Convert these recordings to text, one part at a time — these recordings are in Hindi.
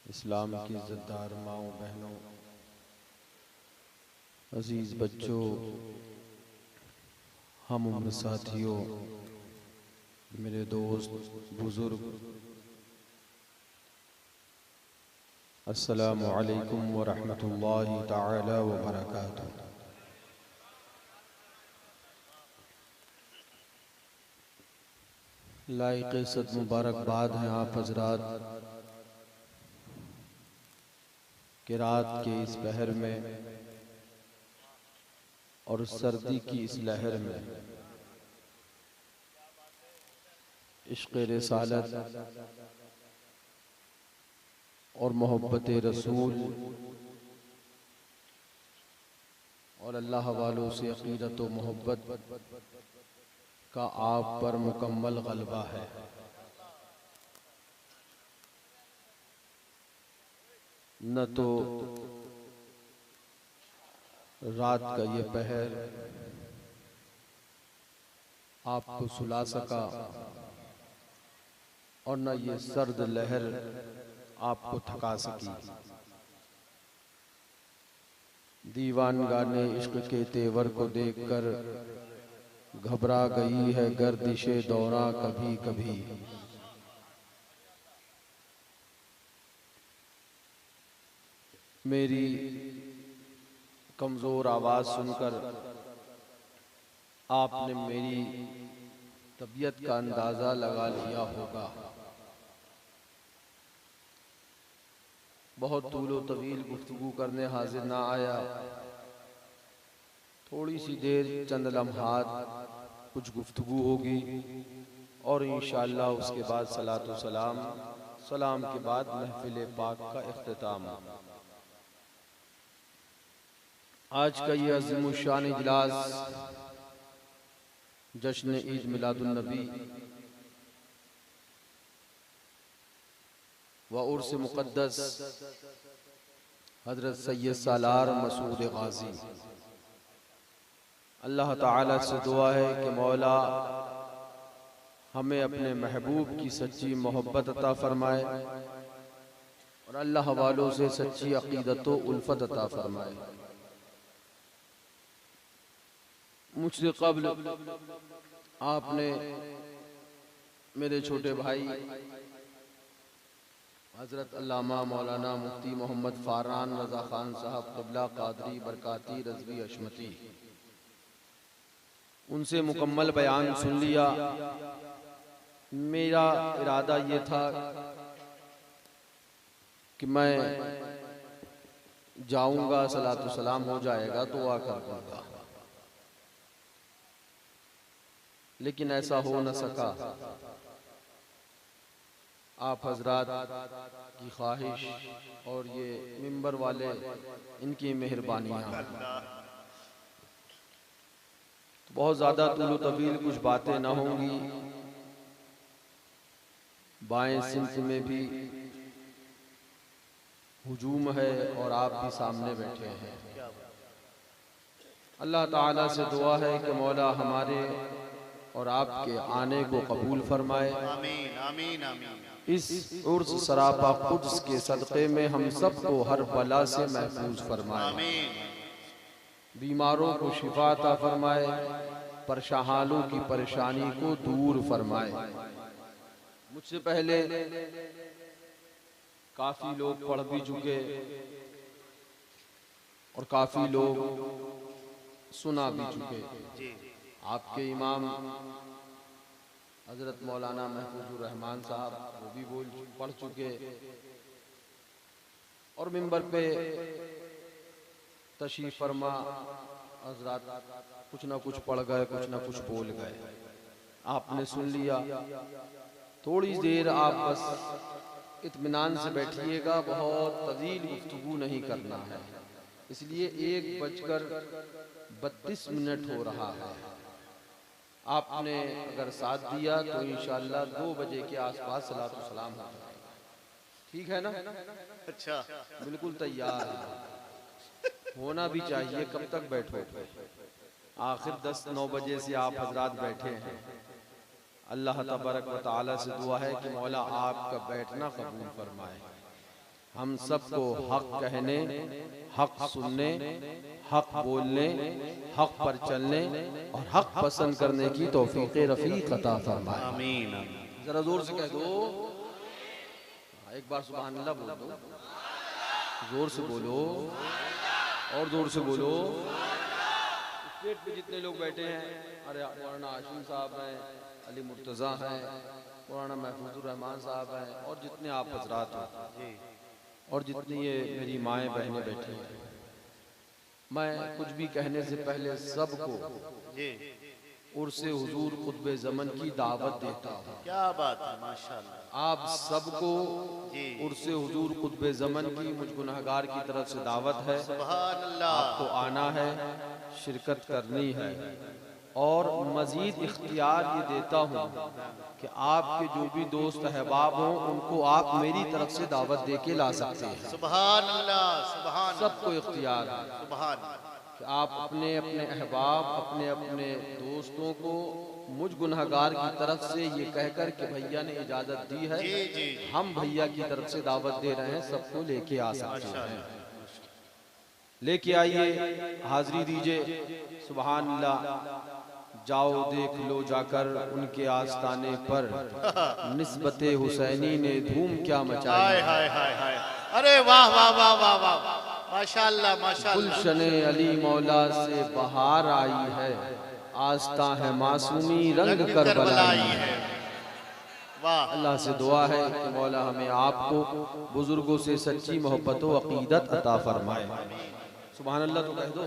इस्लाम की इज़्ज़तदार माओ बहनों, अजीज़ बच्चों, हम उम्र साथियों, मेरे दोस्त बुज़ुर्ग, अस्सलामु अलैकुम व रहमतुल्लाहि ताला व बरकातुहू। लाइक़ सद मुबारकबाद हैं आप हज़रात कि रात के इस पहर में और सर्दी की इस लहर में इश्क़ रिसालत और मोहब्बत रसूल और अल्लाह वालों से अक़ीदत व मोहब्बत का आप पर मुकम्मल ग़लबा है। न तो रात का ये पहर आपको सुला सका और न ये सर्द लहर आपको थका सकी। दीवानगाने इश्क के तेवर को देखकर घबरा गई है गर्दिशे दौरा कभी कभी। मेरी कमज़ोर आवाज़ सुनकर आपने मेरी तबीयत का अंदाज़ा लगा लिया होगा। बहुत तूलो तवील गुफ्तगू करने हाजिर ना आया, थोड़ी सी देर चंद लम्हात कुछ गुफ्तगू होगी और इंशाअल्लाह उसके बाद सलातो सलाम, सलाम के बाद महफिल पाक का इख्तिताम। आज का ये अज़ीम शान इजलास जश्न ईद मिलादुन नबी व उर्स मुक़द्दस हज़रत सैयद सालार मसूद गाज़ी, अल्लाह ताला से दुआ है कि मौला हमें अपने महबूब की सच्ची मोहब्बत अता फरमाए और अल्लाह वालों से सच्ची अक़ीदत व उल्फत अता फरमाए। मुझसे क़ब्ल आपने मेरे छोटे भाई हज़रत अल्लामा मौलाना मुफ्ती मोहम्मद फ़ारान रज़ा ख़ान साहब क़िबला क़ादरी बरकाती रज़वी अशमती, उनसे मुकम्मल बयान सुन लिया। मेरा इरादा ये था कि मैं जाऊंगा, सलातो सलाम हो जाएगा तो आकर दूंगा, लेकिन ऐसा हो न सका। आप हजरात की ख्वाहिश और ये मिंबर वाले इनकी मेहरबानियाँ, तो बहुत ज़्यादा तुलो तवील कुछ बातें ना होंगी। बाएं सिमत में भी हुजूम है और आप भी सामने बैठे हैं। अल्लाह ताला से दुआ है कि मौला हमारे और आपके आने को कबूल फरमाए। आमीन आमीन आमीन। इस उर्स सरापा कुद्स के सदक़े में हम सबको हर बला से महफूज फरमाए। आमीन। बीमारों को शिफा अता फरमाए, परशाहालों की परेशानी को दूर फरमाए। मुझसे पहले काफ़ी लोग पढ़ भी चुके और काफ़ी लोग सुना भी चुके। आपके इमाम हज़रत मौलाना महफूजुर रहमान साहब वो भी पढ़ चुके और मिंबर पे तशरीफ़ फरमा हज़रात कुछ ना कुछ पढ़ गए, कुछ ना कुछ बोल गए, आपने सुन लिया। थोड़ी देर आप बस इत्मीनान से बैठिएगा, बहुत तवील गुफ्तगू नहीं करना है, इसलिए 1:32 हो रहा है। आपने अगर साथ दिया तो इंशाअल्लाह 2 बजे के आसपास सलातो सलाम हो जाएगा। ठीक है ना? अच्छा, बिल्कुल तैयार है, होना भी चाहिए। कब तक बैठोगे? आखिर 10-9 बजे से आप हजरात बैठे हैं। अल्लाह तबारक व तआला से दुआ है कि मौला आपका बैठना कबूल फरमाए। हम सबको हक कहने, हक सुनने, हक बोलने, हक पर चलने और हक पसंद करने की तौफीक रफीक अता फरमाए। आमीन आमीन। जरा जोर से कह दो, एक बार सुभान अल्लाह बोल दो, जोर से बोलो और जोर से बोलो। स्टेज पे जितने लोग बैठे हैं, अरे मौलाना आशिम साहब हैं, अली मुर्तज़ा हैं, मौलाना महफूजुर रहमान साहब हैं, और जितने आप हजरात हो और जितनी ये मेरी माएँ बहनें बैठी हैं, मैं कुछ भी कहने से पहले सबको जी उर्से हुजूर खुतबे ज़मन की दावत देता हूँ। क्या बात है, माशाल्लाह। आप सबको जी उर्से हुजूर खुतबे ज़मन की मुझ गुनहगार की तरफ से दावत है। सुभान अल्लाह। आपको आना है, शिरकत करनी है, और मज़ीद इख्तियार ये देता हूँ कि आपके जो भी दोस्त अहबाब हों उनको आप मेरी तरफ से दावत दे के ला सकते हैं। सुभान अल्लाह, सुभान सबको इख्तियार है सुभान। कि आप अपने अपने अहबाब, अपने अपने दोस्तों को मुझ गुनहगार की तरफ से ये कहकर कि भैया ने इजाज़त दी है, जी जी हम भैया की तरफ से दावत दे रहे हैं, सबको लेके आ सकते हैं। लेके आइए, हाजिरी दीजिए। सुभान अल्लाह। जाओ देख लो जाकर उनके आस्ताने पर, निस्बते हुसैनी ने धूम क्या मचाई। हाय हाय हाय हाय। अरे वाह वाह वाह वाह वाह, माशाल्लाह माशाल्लाह। गुलशने अली मौला से बहार आई है, आस्ता है मासूमी रंग कर बलाई है। वाह। अल्लाह से दुआ है कि मौला हमें आपको बुजुर्गों से सच्ची मोहब्बत व अकीदत अता फरमाए। सुभान अल्लाह तो कह दो,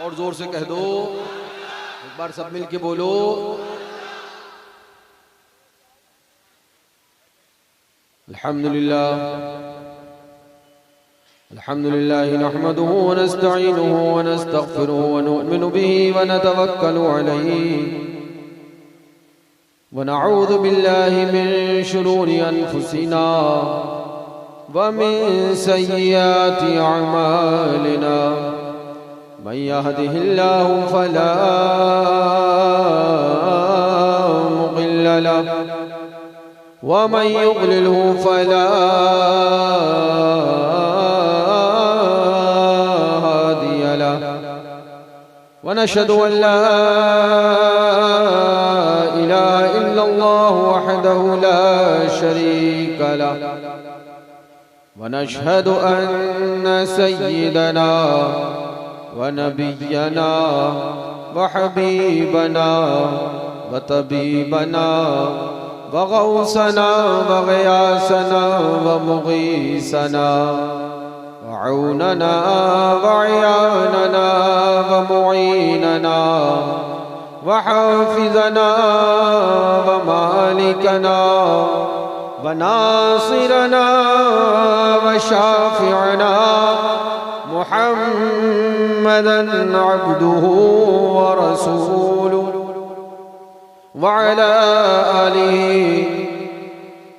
और जोर से कह दो, एक बार सब मिल के बोलो। अल्हम्दुलिल्लाह अल्हम्दुलिल्लाह नहमदुहु व नस्तईनुहु व नस्तगफिरुहु व नु'मिनु बिही व नतवक्कलु अलैहि व नऊज़ु बिल्लाहि मिन शुरूरि अनफुसिना व मिन सय्यिआति अअमालिना। मन यहदिहिल्लाहु फला मुदिल्ल लहु व मन युद्लिलहु फला हादिय लहु। व नशहदु अन ला इलाहा इल्लल्लाहु वहदहु ला शरीका लहु व नशहदु अन्न सय्यिदना व नबिय्यना व हबीबना व तबीबना व गौसना व गयासना व मुगीसना व औनना व अयानना व मुईनना व हाफिजना व मालिकना व नासिरना व शाफिअना मुहम्मदन अब्दुहु व रसूलुहु व अला आलिहि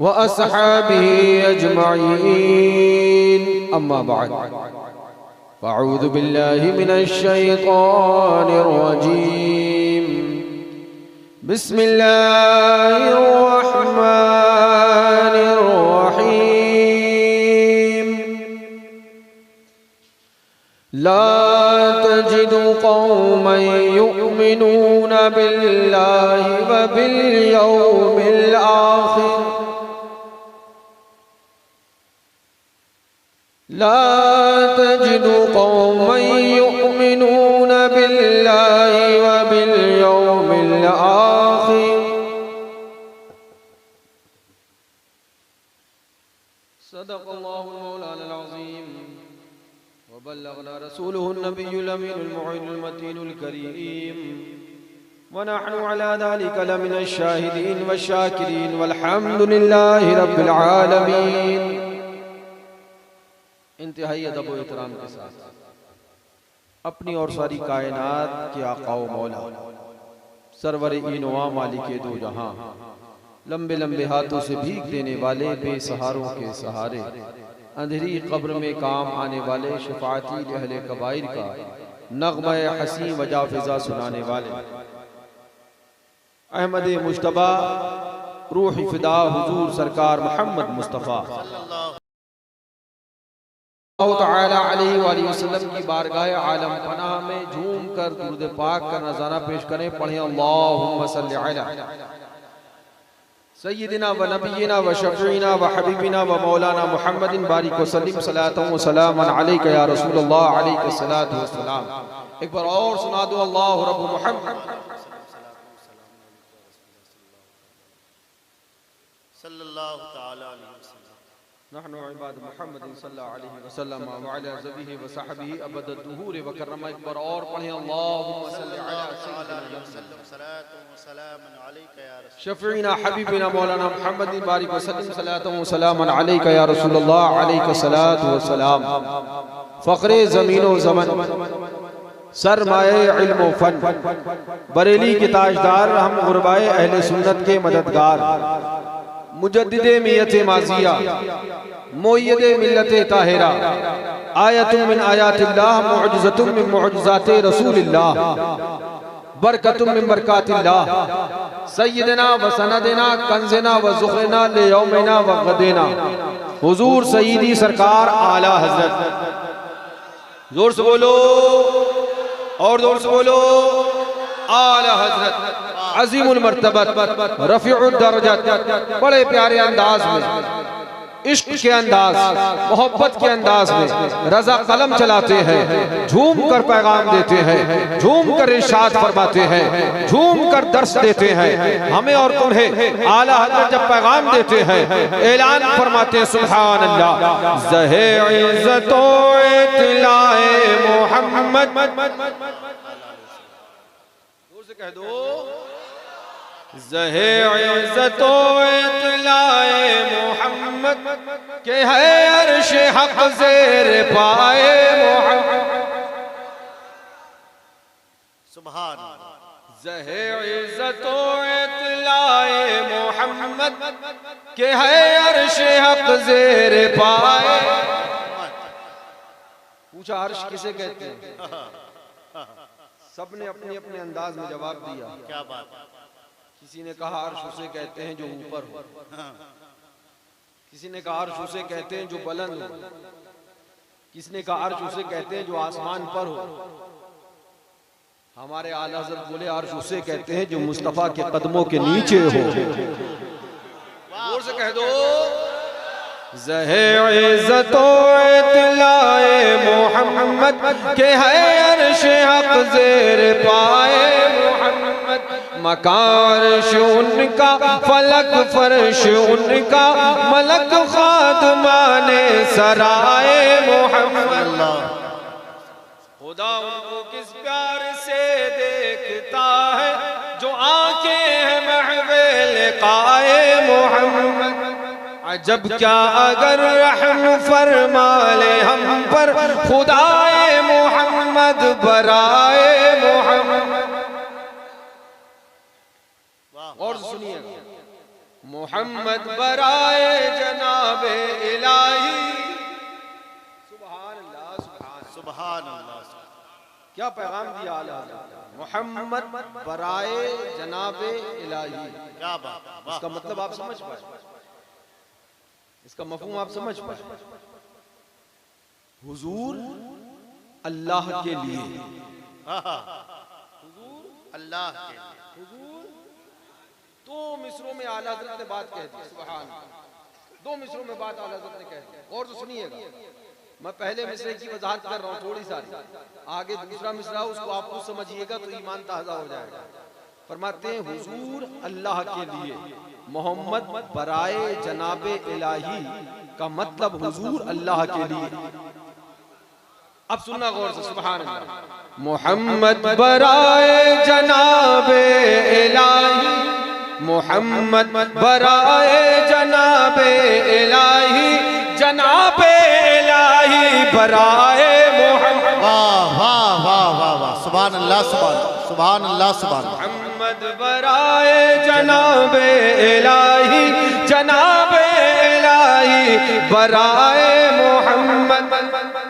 व अस्हाबिहि अजमईन। अम्मा बाद, फ़अऊज़ु बिल्लाहि मिनश शैतानिर रजीम। बिस्मिल्लाहिर रहमानिर रहीम। ला तजिदु कौमन युमिनून बिल्लाहि व बिल यौमिल आखिर। ला तजिदु कौमन युमिनून बिल्लाहि व बिल यौमिल आखिर। सदक़ल्लाहुल मौलाना अज़ीम व बल्लगना रसूलुहुन नबियुल अमीनुल मुइनुल मतीनुल करीम व नहनु अला ज़ालिका लमिनश शाहिदीन व शाकिरीन वल्हम्दुलिल्लाहि रब्बिल आलमीन। इंतहाई अदब व एहतराम के साथ अपनी और सारी कायनात के आका व मौला सरवर इनवा मालिके दो जहां, लंबे लंबे हाथों से भीख देने वाले, बेसहारों के सहारे, अंधेरी कब्र में काम आने वाले, शफाअती अहले कबाइर का नग़्मा हसी वजा फिजा सुनाने वाले, अहमद मुश्तबा रूह फिदा हुजूर सरकार मोहम्मद मुस्तफ़ा तआला अलैहि वसल्लम की बारगाह आलम पनाह में झूम कर दुरूद पाक का नज़ारा पेश करें। पढ़ें अल्लाहुम्मा सल्लि अला सय्यिदिना व नबियिना व शफ़ीना व हबीबिना व मौलाना मुहम्मदिन बारिक व सल्लिम सलातन व सलामन अलैका या रसूलल्लाह अलैका सलातु व सलाम। एक बार और सुना दो अल्लाहु रब्बु मुहम्मद सल्लल्लाहु तआला अलैहि वसल्लम। नहनु इबाद मुहम्मद सल्लल्लाहु अलैहि वसल्लम व अला ज़बिहि व सहबिही अबद दुहूर व करम। एक बार और पढ़ें अल्लाहुम्मा सल्लि अला सय्यिदिना शफ़ीना हबीबिना मौलाना मुहम्मद बारिक व सल्लिम सलातन व सलामन अलैका या रसूलल्लाह अलैका सलातु व सलाम। फ़ख्रे ज़मीन व ज़मन सरमाए इल्म व फ़न बरेली के ताजदार हम गुरबाए अहले सुन्नत के मददगार मुजद्दिदे मियत माजिया मोय्यदे मिल्लते ताहिरा आयतुम मिन आयातिल्लाह मुअज्जतुम मिन मुअज्जजाते रसूलिल्लाह बरकतुम मिन बरकातिल्लाह सय्यदना व सनदना कंज़ना व ज़ुख़रना ले यौमिना व गदेना हुजूर सय्यदी सरकार आला हज़रत। जोर से बोलो और जोर से बोलो आला हज़रत अज़ीमुल मर्तबत रफ़ीउद दरजत। बड़े प्यारे अंदाज में, इश्क के अंदाज, मोहब्बत के अंदाज में रज़ा कलम चलाते हैं, झूम कर पैगाम देते हैं, झूम कर इरशाद फरमाते हैं, झूम कर दर्स देते हैं। हमें और तुम्हें आला हज़रत जब पैगाम देते हैं, ऐलान फरमाते हैं सुभान अल्लाह। ज़हे इज़्ज़तो इत्लाए मोहम्मद, जोर से कह दो ज़हे इज़्ज़तो इत्लाए मोहम्मद के है अर्श हक़ ज़ेर पाए मोहम्मद। सुभान ज़हे इज़्ज़तो इत्लाए मोहम्मद के है अर्श हक़ ज़ेर पाए। पूछा अर्श किसे कहते हैं? सबने अपने अपने अंदाज में जवाब दिया। क्या बात। किसी ने कहा अर्श उसे कहते हैं जो ऊपर हो, किसी ने कहा अर्श उसे कहते हैं जो बुलंद हो, किसी ने कहा अर्श उसे कहते हैं जो आसमान पर हो। हमारे आला हज़रत बोले अर्श उसे कहते हैं जो मुस्तफ़ा के कदमों के नीचे हो। जोर से कह दो ज़हे इज़्ज़तो इत्लाए मोहम्मद के है अर्श हक़ ज़ेर पाए मोहम्मद। मकान अर्श उनका, फलक फर्श उनका, मलक खादमाने सराए मोहम्मद। खुदा उनको किस प्यार से देखता है जो आंखें हैं महवे लिक़ाए मोहम्मद। अजब क्या अगर रहम फरमा ले हम पर खुदाए मोहम्मद बराए मोहम्मद। और सुनिए मोहम्मद बराए जनाबे इलाही। सुभान अल्लाह सुभान अल्लाह। क्या पैगाम दिया आला हज़रत। मोहम्मद बराए जनाबे इलाही। क्या बात। इसका मतलब आप समझ पाए, इसका मफ़हूम आप समझ पाए। हुजूर अल्लाह के लिए, हुजूर अल्लाह के हुजूर दो मिसरों में आला हज़रत ने बात कह दी। सुभान अल्लाह। दो मिसरों में बात आला हज़रत ने कह दी। और तो सुनिएगा, मैं पहले मिसरे की वजाहत कर रहा हूँ थोड़ी सारी, आगे दूसरा मिसरा उसको आप खुद समझिएगा तो ईमान ताज़ा हो जाएगा। फरमाते हैं हुजूर अल्लाह के लिए, मोहम्मद बराए जनाबे इलाही का मतलब हुजूर अल्लाह के लिए। अब सुनना गौर से। सुभान अल्लाह। मोहम्मद बराए जनाबे इलाही, मोहम्मद बराए जनाबे इलाही, जनाबे इलाही बराए मोहम्मद। वाह वाह वाह वाह वाह। सुभान अल्लाह सुभान अल्लाह सुभान। मोहम्मद बराए जनाबे इलाही, जनाबे इलाही बराए मोहम्मद।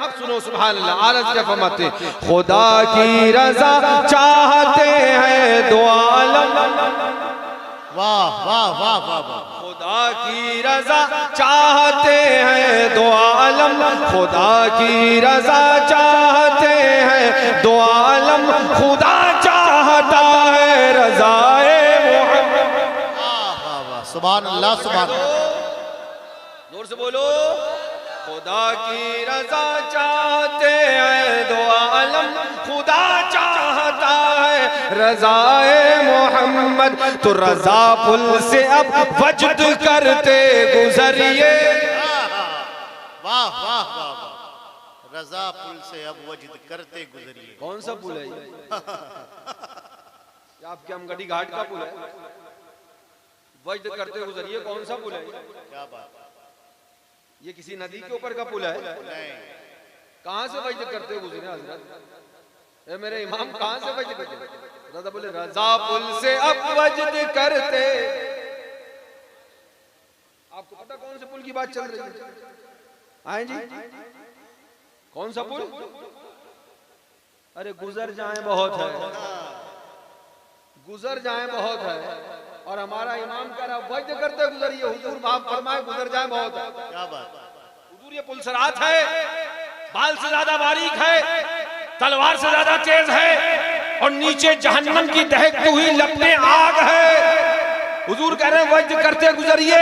अब सुनो सुभान अल्लाह। आरज़ क्या फरमाते, खुदा की रज़ा चाहते हैं दो आलम। वाह वाह वाह वाह वाह। खुदा की रज़ा चाहते हैं दो आलम, खुदा की रजा चाहते हैं, दो आलम खुदा चाहता है रजाए मोहम्मद। वाह वाह, सुभान अल्लाह, सुभान अल्लाह। जोर से बोलो, खुदा की रजा चाहते हैं, दो आलम खुदा चाहता है रजाए मोहम्मद। तो रजा पुल से अब वजद करते गुजरिए। वाह वाह वाह वाह, रजा पुल से अब वजद करते गुजरिए। कौन सा पुल है ये? आपके अमगढ़ी घाट का पुल है? वजद करते गुजरिए, कौन सा पुल है? क्या बात, ये किसी नदी के ऊपर का पुल है? नहीं। कहां से वजद करते गुजरे हजरत? ए मेरे इमाम, कहां से वजद करते? दादा बोले रजा पुल से अब वजद करते। आपको पता कौन से पुल की बात चल रही है? आए जी, कौन सा पुल? अरे गुजर जाए बहुत है, गुजर जाए बहुत है, और हमारा इमाम कह रहा वजद करते गुजरिए। हुजूर बाप फरमाए गुजर जाए बहुत है। क्या बात, हुजूर ये पुल सिरात है, बाल से ज्यादा बारीक है, तलवार से ज्यादा तेज है, और नीचे जहन्नम की दहकती हुई लपटें आग है। हुजूर कह रहे हैं वजद करते गुजरिए,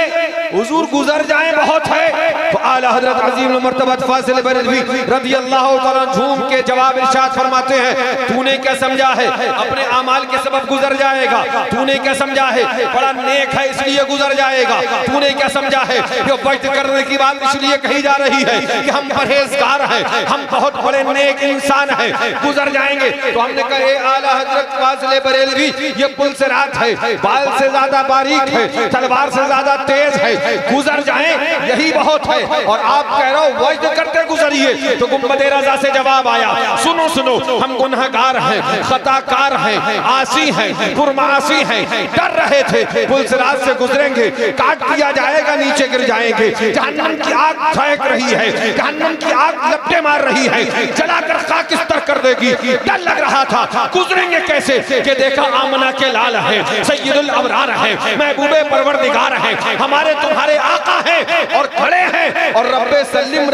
हुजूर गुजर जाए बहुत है। तो आला हजरत अजीम मर्तबत फासिल बरेलवी रज़ी अल्लाह तआला झूम के जवाब इरशाद फरमाते हैं, तूने क्या समझा है अपने अमाल के सबब गुजर जाएगा? तूने क्या समझा है बड़ा नेक है इसलिए गुजर जाएगा? तूने क्या समझा है ये वजद करने की बात इसलिए कही जा रही है कि हम परहेजगार हैं, हम बहुत बड़े नेक इंसान हैं, गुजर जाएंगे? तो हमने कहा ए आला हजरत फासिल बरेलवी, ये पुल सिरात है, बाल से ज्यादा बारीक है, तलवार से ज्यादा तेज है, गुजर जाएं यही बहुत है, और आप कह रहे हो वजद करते गुजरिए। तो गुंबद रज़ा से जवाब आया, सुनो सुनो, हम गुनहगार हैं, खताकार हैं, आसी हैं, पुरमासी हैं, डर रहे थे पुल सिरात से गुजरेंगे, काट दिया जाएगा, नीचे गिर जाएंगे, जहन्नम की आग फेंक रही है, जहन्नम की आग लपटे मार रही है, जलाकर खाकिस्तर कर देगी। डर लग रहा था गुजरेंगे कैसे, कि देखा आमना के लाल है, सैयदुल अबरार है, महबूबे परवरदिगार हैं, हमारे तुम्हारे आका हैं, और खड़े हैं और रब्बे सल्लिम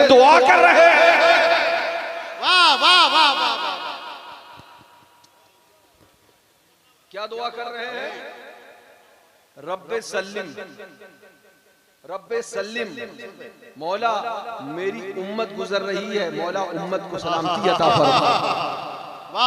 दुआ कर रहे हैं। वाह वाह वाह वाह वाह, क्या दुआ कर रहे हैं? रब्बे सल्लिम, मौला मेरी उम्मत गुजर रही है, मौला उम्मत को सलामती अता फरमा,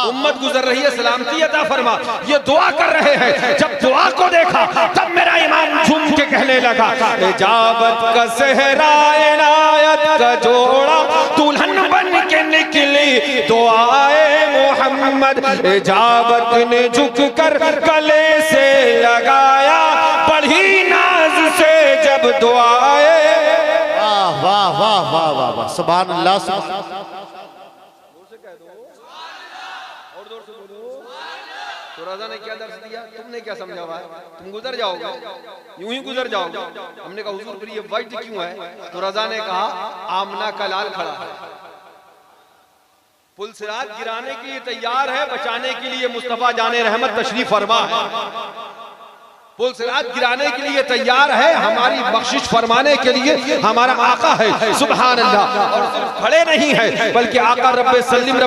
उम्मत गुजर रही है, सलामती अता फरमा। ये दुआ कर रहे हैं। जब दुआ को देखा तब मेरा इमाम झूम के कहने लगा, इजाबत का सहरा इनायत का जोड़ा, दुल्हन बन के निकली दुआए मोहम्मद। इजाबत ने झुक कर गले से लगाया, बढ़ी नाज से जब दुआए। वाह वाह वाह वाह वाह वाह, सुभान अल्लाह, सुभान। तो रज़ा ने क्या दर्श दिया, तुमने क्या समझा हुआ है? तुम गुजर जाओगे, यूं ही गुजर जाओगे। हमने कहा हुजूर फिर ये वजद क्यों है? तो रज़ा ने कहा आमना का लाल खड़ा है, पुल सिरात गिराने के लिए तैयार है, बचाने के लिए मुस्तफा जाने रहमत तशरीफ फरमा है। पुल सिरात गिराने के लिए तैयार है, हमारी बख्शिश फरमाने के लिए हमारा आका है, सुभान अल्लाह। और सिर्फ खड़े नहीं है बल्कि आका रब्बे सल्लिम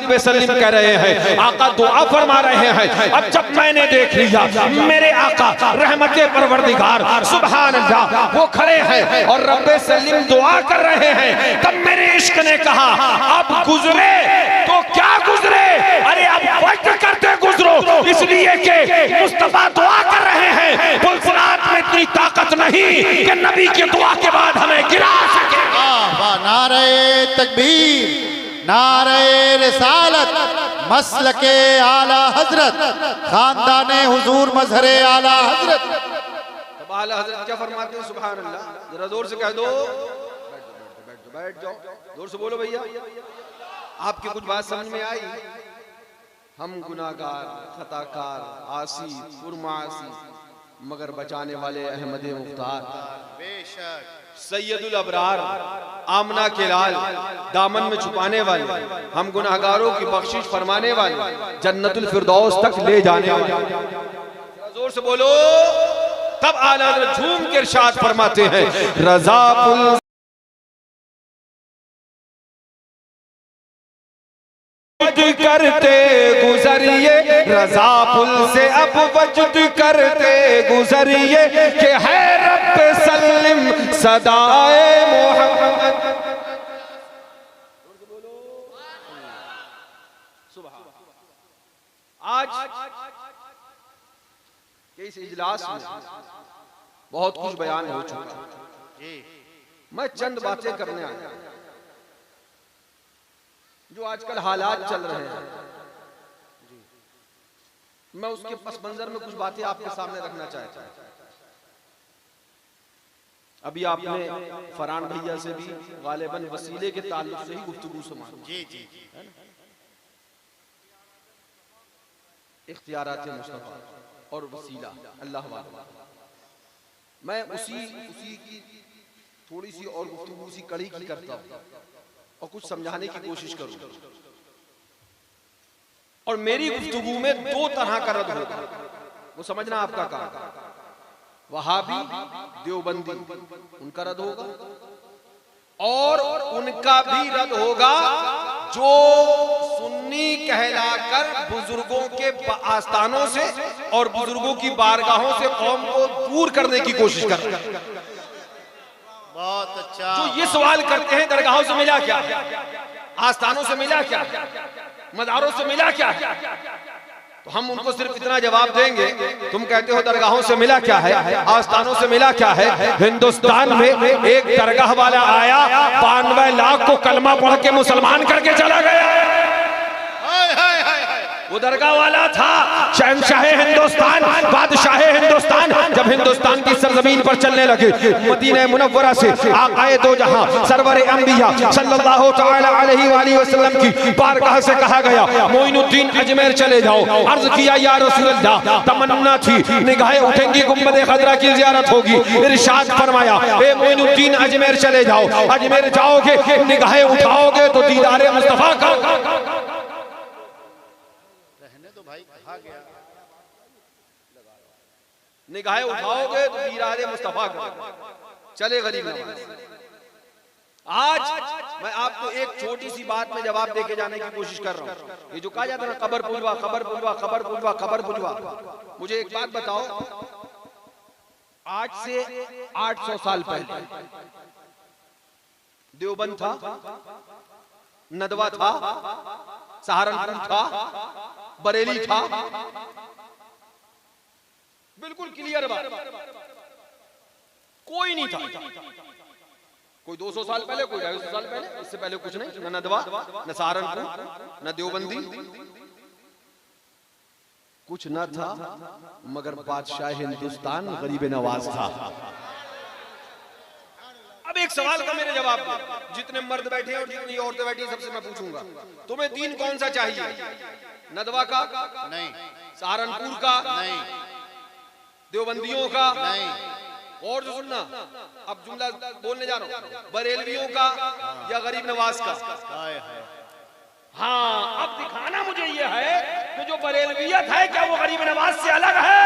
कह रहे हैं, आका दुआ फरमा रहे हैं। अब जब मैंने देख लिया मेरे आका रहमते परवरदिगार सुभान अल्लाह वो खड़े हैं और रब्बे सल्लिम दुआ कर रहे हैं, तब मेरे इश्क ने कहा अब गुजरे तो क्या गुजरे, अरे अब वक्त करते गुजरो, इसलिए कि मुस्तफा दुआ कर रहे हैं। पुल सिरात में इतनी ताकत नहीं कि नबी की दुआ के बाद हमें गिरा सके। नारे तकबीर, नारे रिसालत, मसलके आला हजरत, खानदाने हुजूर मजहरे आला हजरत। तब आला हजरत क्या फरमाते हैं? सुभान अल्लाह, जरा जोर से कह दो, बैठ जाओ, जोर से बोलो भैया। आपकी कुछ बात समझ में आई? हम गुनाहगार, खताकार, आसी, पुरमासी, मगर बचाने वाले अहमद मुख्तार, बेशक सैयदुल अबरार, आमना के लाल, दामन में छुपाने वाले, हम गुनाहगारों की बख्शिश फरमाने वाले, जन्नतुल फिरदौस तक ले जाने वाले। जोर से बोलो। तब आला झूम के इरशाद फरमाते हैं, रज़ा पुल करते गुजरिए, रजा पुल से अब वजद करते गुजरिए कि है रब सल्लिम सदाए मोहम्मद। आज के इस इजलास में बहुत कुछ बयान हो चुका है। मैं चंद बातें करने आया जो आजकल हालात चल रहे हैं, मैं उसके पस मंजर में कुछ बातें आपके सामने रखना चाहता हूं। अभी आपने फरहान भैया से भी गालिबन वसीले के ताल्लुक से ही गुफ्तगू सुनी। जी जी जी, इख्तियारात मुस्तफा और वसीला अल्लाह वाला। मैं उसी की थोड़ी सी और गुफ्तगू उसी कड़ी की करता हूँ और कुछ समझाने की कोशिश करूँ। और मेरी गुफ्तगू में दो तरह का रद्द होगा, वो समझना आपका काम। वहाबी देवबंदी उनका रद्द होगा और उनका भी रद्द होगा जो सुन्नी कहलाकर बुजुर्गों के आस्थानों से और बुजुर्गों की बारगाहों से कौम को दूर करने की कोशिश कर रहे हैं। बहुत अच्छा। जो ये सवाल करते हैं दरगाहों से मिला क्या, आस्थानों से मिला क्या, मज़ारों से मिला क्या, तो हम उनको सिर्फ इतना जवाब देंगे, तुम कहते हो दरगाहों से मिला क्या है, आस्थानों से मिला क्या है। हिंदुस्तान में एक दरगाह वाला आया, 92 लाख को कलमा पढ़ के मुसलमान करके चला गया। वो दरगाह वाला था शहंशाह हिंदुस्तान, बादशाह हिंदुस्तान। जब हिंदुस्तान की सरजमीन पर चलने लगे, मदीना मुनव्वरा से आकाए दो जहां सरवर अंबिया सल्लल्लाहु तआला अलैहि वसल्लम की बारगाह से कहा गया, मोइनुद्दीन अजमेर चले जाओ। अर्ज किया या रसूलल्लाह, तमन्ना थी निगाहें उठेंगी, गुंबद खजरा की ज़ियारत होगी। इरशाद फरमाया, ए मोइनुद्दीन अजमेर चले जाओ। अजमेर जाओगे, निगाहें उठाओगे तो दीदार मुस्तफा का। निगाहें उठाओगे तो दीदारे मुस्तफा का। चले गरीब नवाज। आज मैं आपको एक छोटी सी बात में जवाब देके जाने की कोशिश कर रहा हूँ। ये जो कहा जाता है ना कबर पुलवा, कबर पुलवा, कबर पुलवा, कबर पुलवा, मुझे एक बात बताओ, आज से 800 साल पहले देवबंद था, नदवा था, सहारनपुर था, बरेली था, बिल्कुल क्लियर बात। कोई नहीं था, कोई 200 साल पहले, कोई 250 साल पहले, इससे पहले कुछ नहीं, न नदवा, न सहारनपुर, न देवबंदी, कुछ न था, मगर बादशाह हिंदुस्तान गरीब नवाज था। अब एक सवाल का मेरे जवाब दो, जितने मर्द बैठे हैं और जितनी औरतें बैठी हैं सबसे मैं पूछूंगा, तुम्हें दीन कौन सा चाहिए? नदवा का नहीं, सहारनपुर का नहीं, देवबंदियों का नहीं, और जो सुनना, अब जुमला बोलने जा रहा हूं, बरेलवियों का या गरीब नवाज का। हाँ, अब दिखाना मुझे ये है कि जो बरेलवियत है क्या वो गरीब नवाज से अलग है?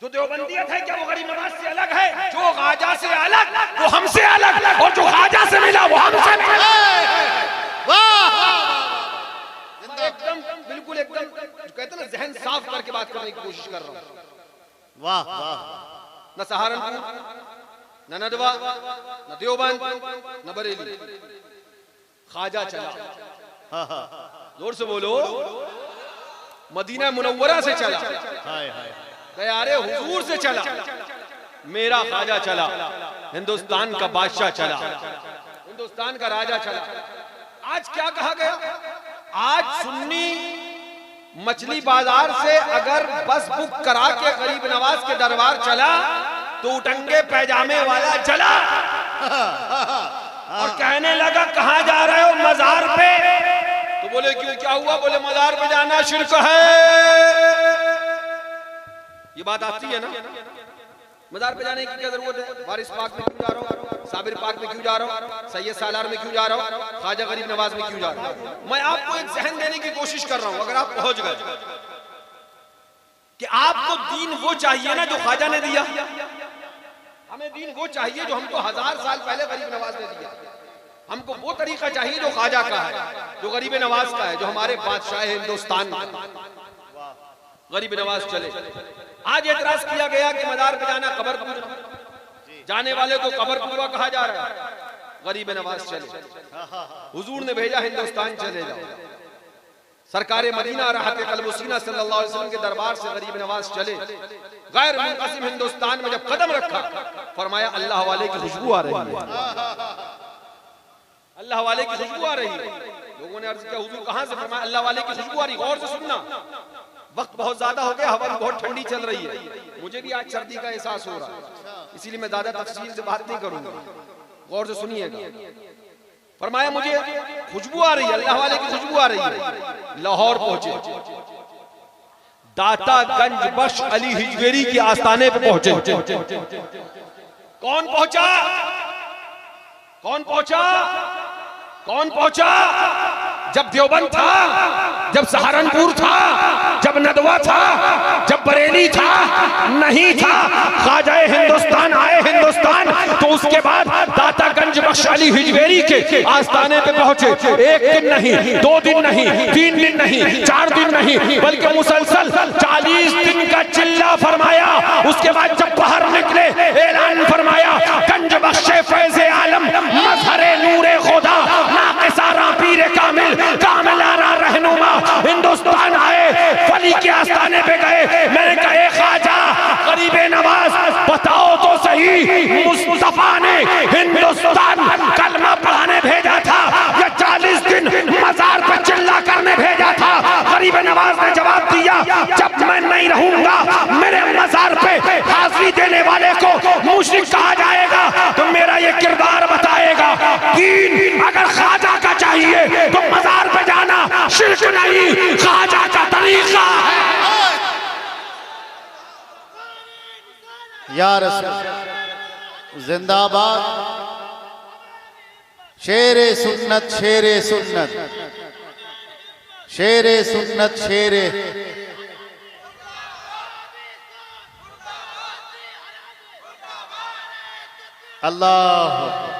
जो देवबंदियत है क्या वो गरीब नवाज से अलग है? जो ख्वाजा से अलग वो हमसे अलग, और जो ख्वाजा से मिला वो हमसे मिला। एकदम बिल्कुल एकदम कहते ना जहन साफ करके बात करने की कोशिश कर रहा हूँ। वाह वाह। न सहारनपुर, न नदवा, न देवबंद, न बरेली, ख्वाजा चला। जोर से बोलो, मदीना मुनव्वरा से चला, दयारे हुजूर से चला, मेरा ख्वाजा चला, हिंदुस्तान का बादशाह चला, हिंदुस्तान का राजा चला। आज क्या कहा गया? आज सुन्नी मछली बाजार से अगर बस बुक करा के गरीब नवाज के दरबार चला तो उटंगे पैजामे वाला चला और कहने लगा कहां जा रहे हो? मजार पे। तो बोले क्यों, क्या हुआ? बोले मजार पे जाना शिर्क है। ये बात आती है ना, मजार पे जाने की क्या जरूरत है? वारिस पाक में क्यों जा रहा हूं? साबिर पाक में क्यों जा रहा हूं? सैयद सालार में क्यों जा रहा हूं? ख्वाजा गरीब नवाज में क्यों जा रहा हूं? मैं आपको एक जहन देने की कोशिश कर रहा हूं, अगर आप पहुंच गए कि आपको दीन वो चाहिए ना जो ख्वाजा ने दिया, हमें दीन वो चाहिए जो हमको 1000 साल पहले गरीब नवाज ने दिया। हमको वो तरीका चाहिए जो ख्वाजा का है, जो गरीब नवाज का है, जो हमारे बादशाह हिंदुस्तान का। गरीब नवाज चले। आज एतराज किया गया कि मजार पे जाना कबर पूरा, जाने वाले को कबर पूरा कहा जा रहा है। गरीब नवाज चले, हुजूर ने भेजा हिंदुस्तान चले जाओ। सरकारे मदीना राहत कल्बुसीना सल्लल्लाहु अलैहि वसल्लम के दरबार से गरीब नवाज चले, गैर मुनक़सिम हिंदुस्तान में जब कदम रखा, फरमाया अल्लाह वाले की खुशबू आ रही है, अल्लाह वाले की खुशबू आ रही है। लोगों ने अर्ज किया हुजूर कहां से? फरमाया अल्लाह वाले की खुशबू आ रही। गौर से सुनना, वक्त बहुत ज्यादा हो गया, हवा बहुत ठंडी चल रही है, मुझे भी आज सर्दी का एहसास हो रहा है, इसीलिए मैं ज्यादा तफसील से बात नहीं करूंगा, गौर से सुनिएगा। फरमाया मुझे खुशबू आ रही है, अल्लाह वाले की खुशबू आ रही है। लाहौर पहुंचे, दातागंज बख्श अली हिजवेरी के आस्थाने पे पहुंचे। कौन पहुंचा? कौन पहुंचा? कौन पहुंचा? जब देवबंद था, जब सहारनपुर था, जब नदवा था, जब बरेली था, नहीं था। ख्वाजा हिंदुस्तान आए हिंदुस्तान, तो उसके बाद दातागंज बख्श अली हिजवेरी के आस्थाने पे पहुंचे। एक दिन नहीं, 2 दिन नहीं, 3 दिन नहीं, 4 दिन नहीं, बल्कि मुसलसल 40 दिन का चिल्ला फरमाया। उसके बाद जब बाहर निकले, ऐलान फरमाया, गंज बख्शे फैज़े आलम मजहरे नूरे खुदा नाक़िसारा पीरे कामिल कामिलारा रहनुमा हिंदुस्तान आए, वली के आस्थाने पे गए। मैंने कहा ए ख्वाजा गरीब नवाज, बताओ तो सही, मुस्तफा ने हिंदुस्तान कलमा पढ़ाने भेजा था या 40 दिन मजार पे चिल्ला करने भेजा था? गरीब नवाज ने जवाब दिया, जब मैं नहीं रहूंगा, मेरे मजार पे हाजिरी देने वाले को मुशरिक कहा जाएगा, तो मेरा ये किरदार बताएगा। दीन अगर ख्वाजा का चाहिए तो मजार पे जाना शिर्क नहीं, ख्वाजा का तरीका है। या रसूल जिंदाबाद, शेरे सुन्नत, शेरे सुन्नत, शेरे सुन्नत, शेरे। अल्लाह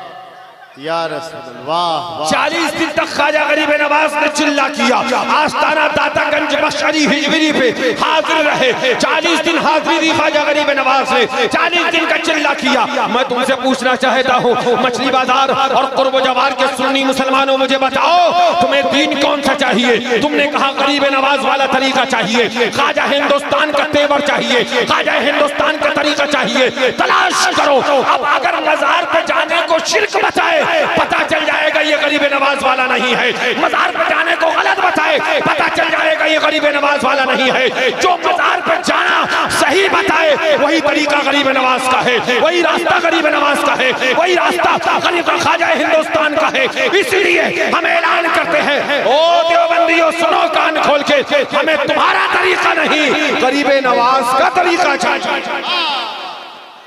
या रसूल, वाह वाह। 40 दिन तक ख्वाजा गरीब नवाज ने चिल्ला किया। आस्थाना दातागंज बख्श अली हिजवेरी पे हाजिर रहे। 40 दिन हाजिरी दी ख्वाजा गरीब नवाज ने, 40 दिन का चिल्ला किया। मैं तुमसे पूछना चाहता हूँ, मछली बाजार और कुर्ब जवार के सुन्नी मुसलमानों, मुझे बताओ तुम्हें दीन कौन सा चाहिए? तुमने कहा गरीब नवाज वाला तरीका चाहिए, ख्वाजा हिंदुस्तान का तेवर चाहिए, ख्वाजा हिंदुस्तान का तरीका चाहिए। तलाश करो। अब अगर मजार पे जाने को शिर्क बताए, पता चल जाएगा ये गरीब नवाज वाला नहीं है। मजार पे जाने को गलत बताए, पता चल जाएगा ये गरीब नवाज वाला नहीं है। जो मजार पे जाना सही बताए, वही तरीका गरीब नवाज का है, वही रास्ता गरीब नवाज का है, वही रास्ता गरीब ख्वाजा हिंदुस्तान का है। इसलिए हम ऐलान करते हैं, ओ देवबंदियों सुनो कान खोल के, हमें तुम्हारा तरीका नहीं, गरीब नवाज का तरीका चाहिए।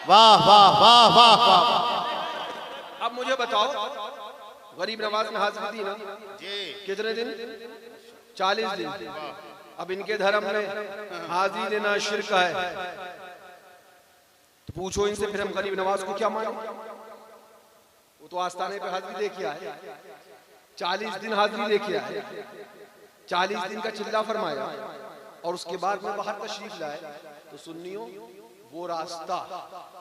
वाह वाह वाह वाह वाह। अब मुझे बताओ, गरीब नवाज ने हाजिरी दी ना जी, कितने दिन? 40 दिन। अब इनके धर्म में हाजिरी देना शिर्क है, तो पूछो इनसे फिर हम गरीब नवाज को क्या माने? वो तो आस्थाने पे हाजिरी दे के आए, 40 दिन हाजिरी दे के आए, 40 दिन का चिल्ला फरमाया, और उसके बाद में बाहर तशरीफ लाए। तो सुन्नियों, वो रास्ता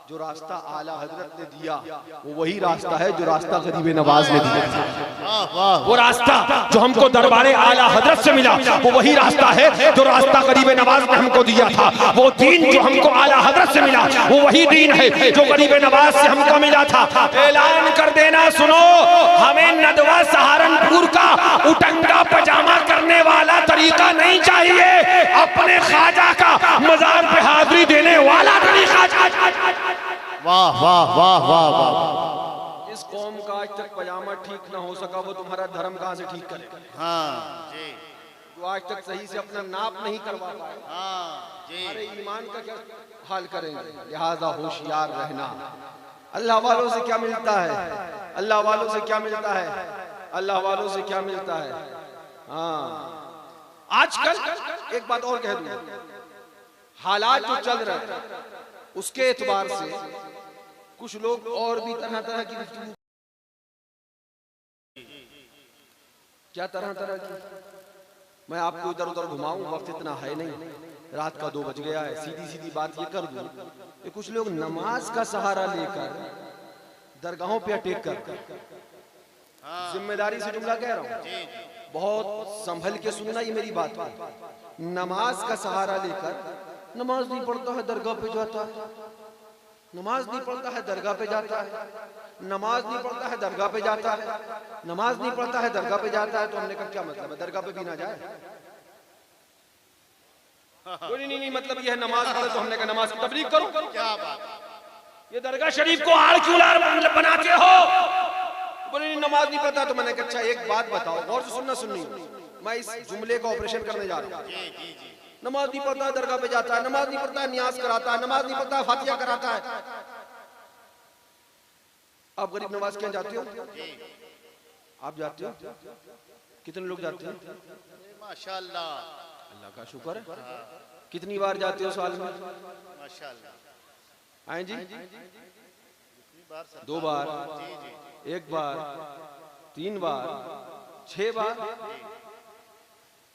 जो रास्ता आला हजरत ने दिया, वो वही रास्ता है जो रास्ता गरीब नवाज ने दिया था। वो रास्ता जो हमको दरबारे आला हजरत से मिला, वो वही रास्ता है जो रास्ता गरीब नवाज ने हमको दिया था। वो दीन जो हमको आला हजरत से मिला, वो वही दीन है जो गरीब नवाज से हमको मिला था। ऐलान कर देना, सुनो, हमें नदवा सहारनपुर का उटंगा पजामा करने वाला तरीका नहीं चाहिए, अपने ख्वाजा का मजार पे हाजिरी देने वाला तरीका चाहिए। वाह वाह वाह वाह वाह। इस कौम का आज तक पजामा ठीक ना हो सका, वो तुम्हारा धर्म कहां से ठीक करेगा? हाँ जी, जो आज तक सही से अपना नाप नहीं करवा पाए, हाँ जी। अरे ईमान का क्या हाल करेंगे? लिहाजा होशियार रहना। अल्लाह वालों से क्या मिलता है? अल्लाह वालों से क्या मिलता है? अल्लाह वालों से क्या मिलता है? हाँ, आजकल एक बात और कह दूं, हालात जो चल रहे हैं उसके एतबार से कुछ लोग और भी तरह तरह की क्या तरह तरह की। मैं आपको इधर उधर घुमाऊं, वक्त इतना है नहीं, रात का 2 बज गया है। सीधी सीधी बात ये कर दूं कि कुछ लोग नमाज का सहारा लेकर दरगाहों पे अटैक कर, जिम्मेदारी से जुमला कह रहा हूं, बहुत संभल के सुनना ये मेरी बात है। नमाज का सहारा लेकर, नमाज नहीं पढ़ता है दरगाह पे जाता है, नमाज नहीं पढ़ता है दरगाह पे जाता है, नमाज नहीं पढ़ता है दरगाह पे जाता है, नमाज नहीं पढ़ता है दरगाह पे जाता है। तो हमने कहा क्या मतलब है, दरगाह पे भी ना जाए? नहीं, मतलब ये है नमाज पढ़े तो हमने कहा नमाज की तबलीग करो। क्या बात, ये दरगाह शरीफ को आड़ क्यों बनाते हो? बोले नहीं नमाज नहीं पढ़ता। तो मैंने कहा अच्छा एक बात बताओ, गौर से सुनना, सुननी, मैं इस जुमले का ऑपरेशन करने जा रहा हूँ। नमाज नहीं पढ़ता है दरगाह पे जाता है, नमाज नहीं पढ़ता है नियाज कराता है, नमाज नहीं पढ़ता है फातिहा कराता है। आप गरीब नवाज क्या जाते हो? आप जाते हो? कितने लोग जाते हैं? माशाल्लाह, अल्लाह का शुक्र है। कितनी बार जाते हो साल में? माशाल्लाह। आए जी? 2 बार, 1 बार, 3 बार, 6 बार,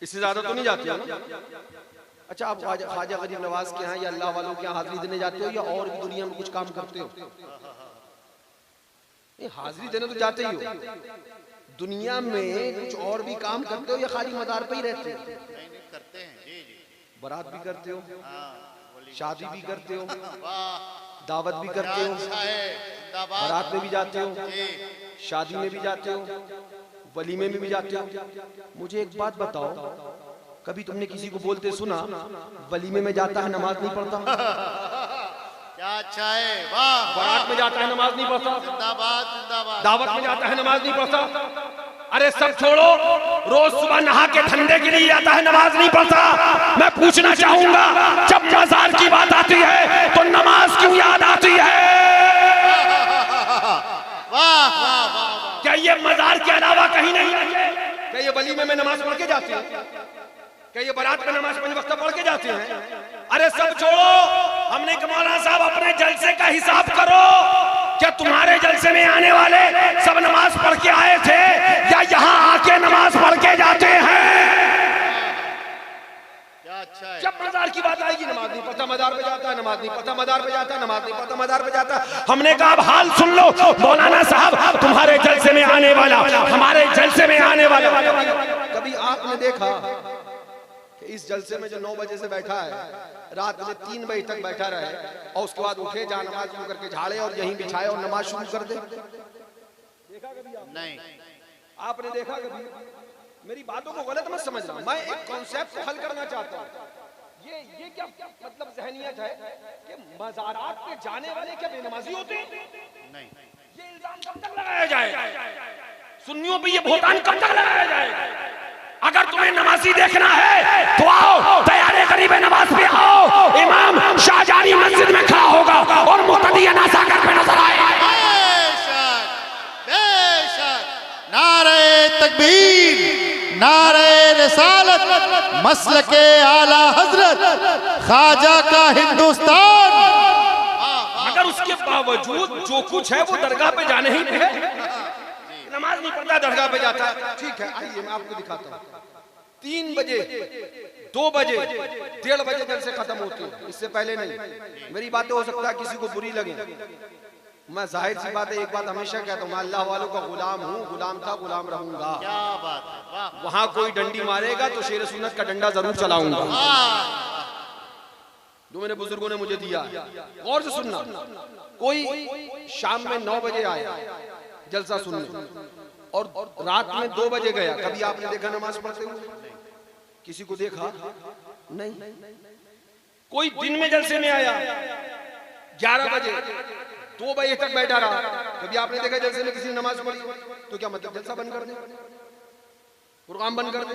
इससे ज्यादा तो नहीं जाते हो? अच्छा, आप ख्वाजा गरीब नवाज के यहाँ या अल्लाह वालों के यहाँ हाजिरी देने जाते हो या और भी दुनिया में कुछ काम करते हो? हाजिरी देने तो जाते ही हो, दुनिया में कुछ और भी काम करते हो या खाली मदार पे ही रहते हो? नहीं करते हैं, जी जी। बारात भी करते हो, हाँ, शादी भी करते हो, वाह, दावत भी करते हो, अच्छा है, जिंदाबाद। बारात में भी जाते हो, जी, शादी में भी जाते हो, वलीमे में भी जाते हो। मुझे एक बात बताओ, कभी तुमने किसी को बोलते सुना वलीमे में जाता है नमाज नहीं पढ़ता? क्या अच्छा है, वाह। बारात में जाता है नमाज नहीं पढ़ता, जिंदाबाद जिंदाबाद। दावत में जाता है नमाज नहीं पढ़ता। अरे सब छोड़ो, रोज सुबह नहा के ठंडे के लिए जाता है नमाज नहीं पढ़ता। मैं पूछना चाहूंगा, जब मजार की बात आती है तो नमाज क्यों याद आती है? वाह वाह वाह। क्या ये मजार के अलावा कहीं नहीं है? क्या ये वलीमे में नमाज पढ़ के जाते हैं? क्या ये बारात में नमाज 5 वक्त पढ़ के जाते हैं? अरे सब छोड़ो, हमने कहा मौलाना साहब अपने जलसे का हिसाब करो। क्या तुम्हारे जलसे में आने वाले सब नमाज पढ़ के आए थे या यहाँ आके नमाज पढ़ के जाते हैं? क्या अच्छा है। जब मजार की बात आएगी, नमाज नहीं पढ़ता मजार पे जाता है, नमाज नहीं पढ़ता मजार पे जाता है, नमाज नहीं पढ़ता मजार पे जाता है। हमने कहा अब हाल सुन लो मौलाना साहब, तुम्हारे जलसे में आने वाला, हमारे जलसे में आने वाला। कभी आपने देखा कि इस जलसे में जो 9 बजे से बैठा है, रात में 3 बजे तक बैठा रहे और उसके बाद उठे, जा नमाज शुरू करके झाड़े और यहीं बिछाए और नमाज शुरू कर दे? नहीं, आपने देखा कभी? मेरी बातों को गलत मत समझना, मैं एक कॉन्सेप्ट को हल करना चाहता हूँ। ये क्या मतलब जहनियत है कि मज़ारात पे जाने वाले क्या बेनमाजी होते हैं? नहीं। ये इल्जाम कब तक लगाया जाए? सुन्नियों पे ये भोतान कब तक लगाया जाए? अगर तुम्हें नमाजी देखना है तो आओ, तैयार गरीब नवाज पे आओ। इमाम शाहजानी मस्जिद में खड़ा होगा और मुक्तदी नासाकर पे नजर आए। बेशक बेशक, नारे तकबीर, नारे रिसालत, मसलके आला हजरत ख्वाजा का हिंदुस्तान। मगर उसके बावजूद जो कुछ है वो दरगाह पे जाने ही है। नमाज नहीं पढ़ता, दरगाह पे जाता है। ठीक है, आइए मैं आपको दिखाता हूँ। 3 बजे, 2 बजे, 1:30 बजे जलसे खत्म होती है, इससे पहले नहीं। मेरी बातें हो सकता है किसी को बुरी लगे, मैं जाहिर सी बात है एक बात हमेशा कहता हूँ, मैं अल्लाह वालों का गुलाम हूँ, गुलाम था, गुलाम रहूंगा। क्या बात है, वाह। वहां कोई डंडी मारेगा तो शेर सुन्नत का डंडा जरूर चलाऊंगा, जो मेरे बुजुर्गों ने मुझे दिया। गौर से सुनना, कोई शाम में 9 बजे आया जलसा सुनने और रात में 2 बजे गया, कभी आपने देखा नमाज पढ़ते हुए? किसी को देखा नहीं। कोई दिन में जलसे में आया 11 बजे, 2 बजे तक बैठा रहा, कभी आपने देखा जलसे में किसी ने नमाज पढ़ी? तो क्या मतलब जलसा बंद कर दे, प्रोग्राम बंद कर दे,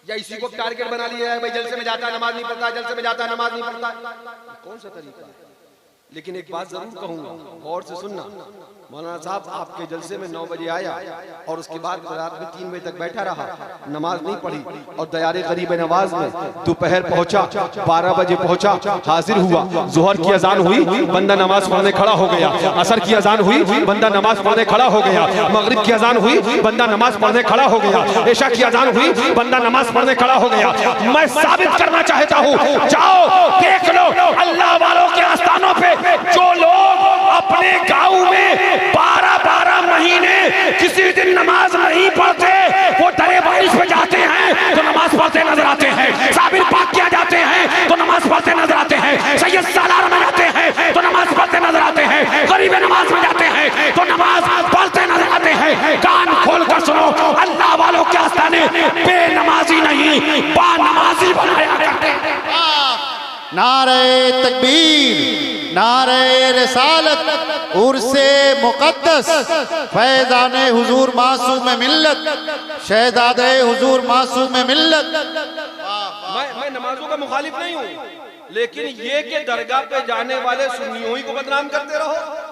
या इसी को टारगेट बना लिया है भाई जलसे में जाता है नमाज नहीं पढ़ता, जलसे में जाता है नमाज नहीं पढ़ता? कौन सा तरीका है? लेकिन एक बात जरूर कहूंगा, गौर से सुनना, मौलाना साहब आपके जलसे में 9 बजे आया और उसके बाद रात में 3 बजे तक बैठा रहा, नमाज नहीं पढ़ी और दयारे गरीब नवाज में दोपहर पहुंचा, 12 बजे पहुंचा, हाजिर हुआ। जोहर की अजान हुई, बंदा नमाज पढ़ने खड़ा हो गया। असर की अजान हुई, बंदा नमाज पढ़ने खड़ा हो गया। मगरिब की अजान हुई, बंदा नमाज पढ़ने खड़ा हो गया। इशा की अजान हुई, बंदा नमाज पढ़ने खड़ा हो गया। मैं साबित करना चाहता हूँ, जाओ देख लो अल्लाह वालों के आस्थानों पे जो लोग अपने गाँव में 12-12 महीने किसी दिन नमाज नहीं पढ़ते, वो डरे बारिश पे जाते हैं तो नमाज पढ़ते नजर आते हैं। साबिर पाक किया जाते हैं तो नमाज पढ़ते नजर आते हैं। सैयद सालार में जाते हैं तो नमाज पढ़ते नजर आते हैं। गरीब नमाज में जाते हैं तो नमाज पढ़ते नजर आते हैं। कान खोल कर सुनो, अल्लाह वालों के आस्थाने बेनमाजी नहीं, बानमाजी बनाया करते हैं। नारे तकबीर, नारे रिसालत, उर्से मुकद्दस, फैज़ाने हुजूर मासूम मिल्लत, शहजादे हुजूर मासूम मिल्लत। मैं नमाजों का मुखालिफ नहीं हूँ, लेकिन ये कि दरगाह पे जाने वाले सुन्नियों ही को बदनाम करते रहो।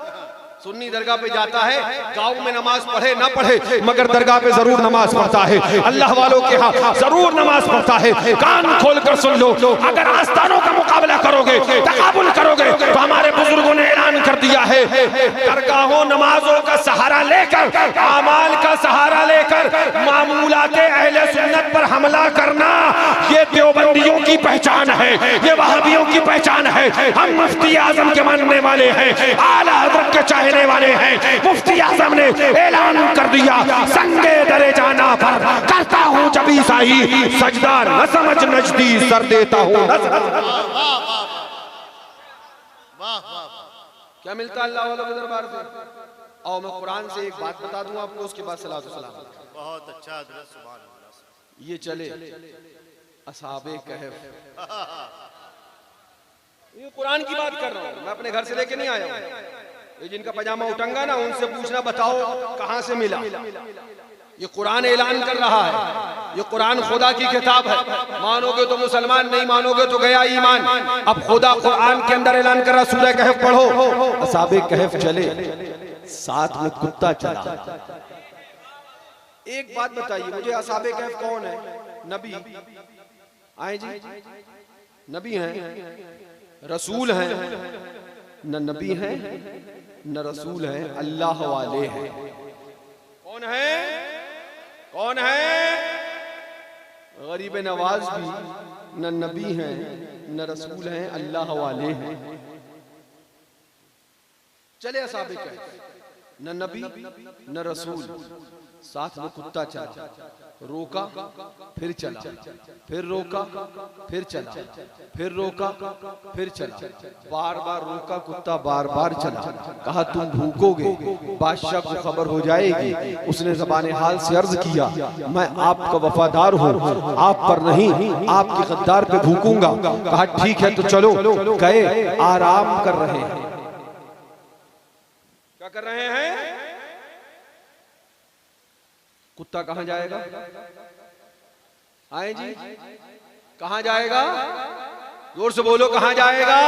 सुन्नी दरगाह पे जाता है, गांव में नमाज पढ़े ना पढ़े मगर दरगाह पे जरूर नमाज पढ़ता है। अल्लाह वालों के यहाँ जरूर नमाज पढ़ता है। कान खोल कर सुन लो, अगर आस्थानों का मुकाबला करोगे, तकाबुल करोगे तो हमारे बुजुर्गों ने ऐलान कर दिया है, दरगाहों नमाजों का सहारा लेकर, आमाल का सहारा लेकर मामूलाते अहले सुन्नत पर हमला करना ये देवबंदियों की पहचान है, ये वहाबियों की पहचान है। हम मुफ्ती आजम के मानने वाले हैं, आला हज़रत के चाहने वाले हैं। मुफ्ती आजम ने ऐलान कर दिया, संगे दरे जाना पर करता हूँ जब ईसाई, सजदा न समझ नजदी सर देता हूँ। क्या मिलता है अल्लाह वालों के दरबार से? और मैं कुरान से एक बात बता दूं आपको, उसके बाद सलात व सलाम। बहुत अच्छा हज़रत, सुभान अल्लाह। ये चले असहाबे कहफ, ये कुरान की बात कर रहा हूँ, मैं अपने घर से लेके नहीं आया हूँ। ये जिनका पजामा उठंगा ना, उनसे पूछना बताओ कहां से मिला। ये कुरान ऐलान कर रहा है, ये कुरान खुदा की किताब है। मानोगे तो मुसलमान, नहीं मानोगे तो गया ईमान। अब खुदा कुरान के अंदर ऐलान कर रहा, सूरह कहफ पढ़ो। असहाबे कहफ चले, साथ में कुत्ता चला। एक बात बताइए मुझे, असहाबे कहफ कौन है? नबी आए जी, नबी हैं, रसूल हैं? न नबी हैं न रसूल हैं, अल्लाह वाले हैं। कौन है? कौन है? गरीब नवाज भी न नबी हैं न रसूल हैं, अल्लाह वाले हैं। चले असहाबे कहफ, न नबी न रसूल, साथ में कुत्ता चला। रोका फिर चला, फिर रोका फिर चला, फिर रोका फिर चला, बार बार रोका कुत्ता, बार बार चला। कहा तुम भूकोगे, बादशाह को खबर हो जाएगी। उसने ज़बाने हाल से अर्ज किया, मैं आपका वफादार हूँ, आप पर नहीं आपके गद्दार पे भूकूंगा। कहा ठीक है तो चलो। गए, आराम कर रहे हैं। क्या कर रहे हैं? कुत्ता कहां जाएगा? आए जी, कहां जाएगा? जोर से बोलो, कहां जाएगा?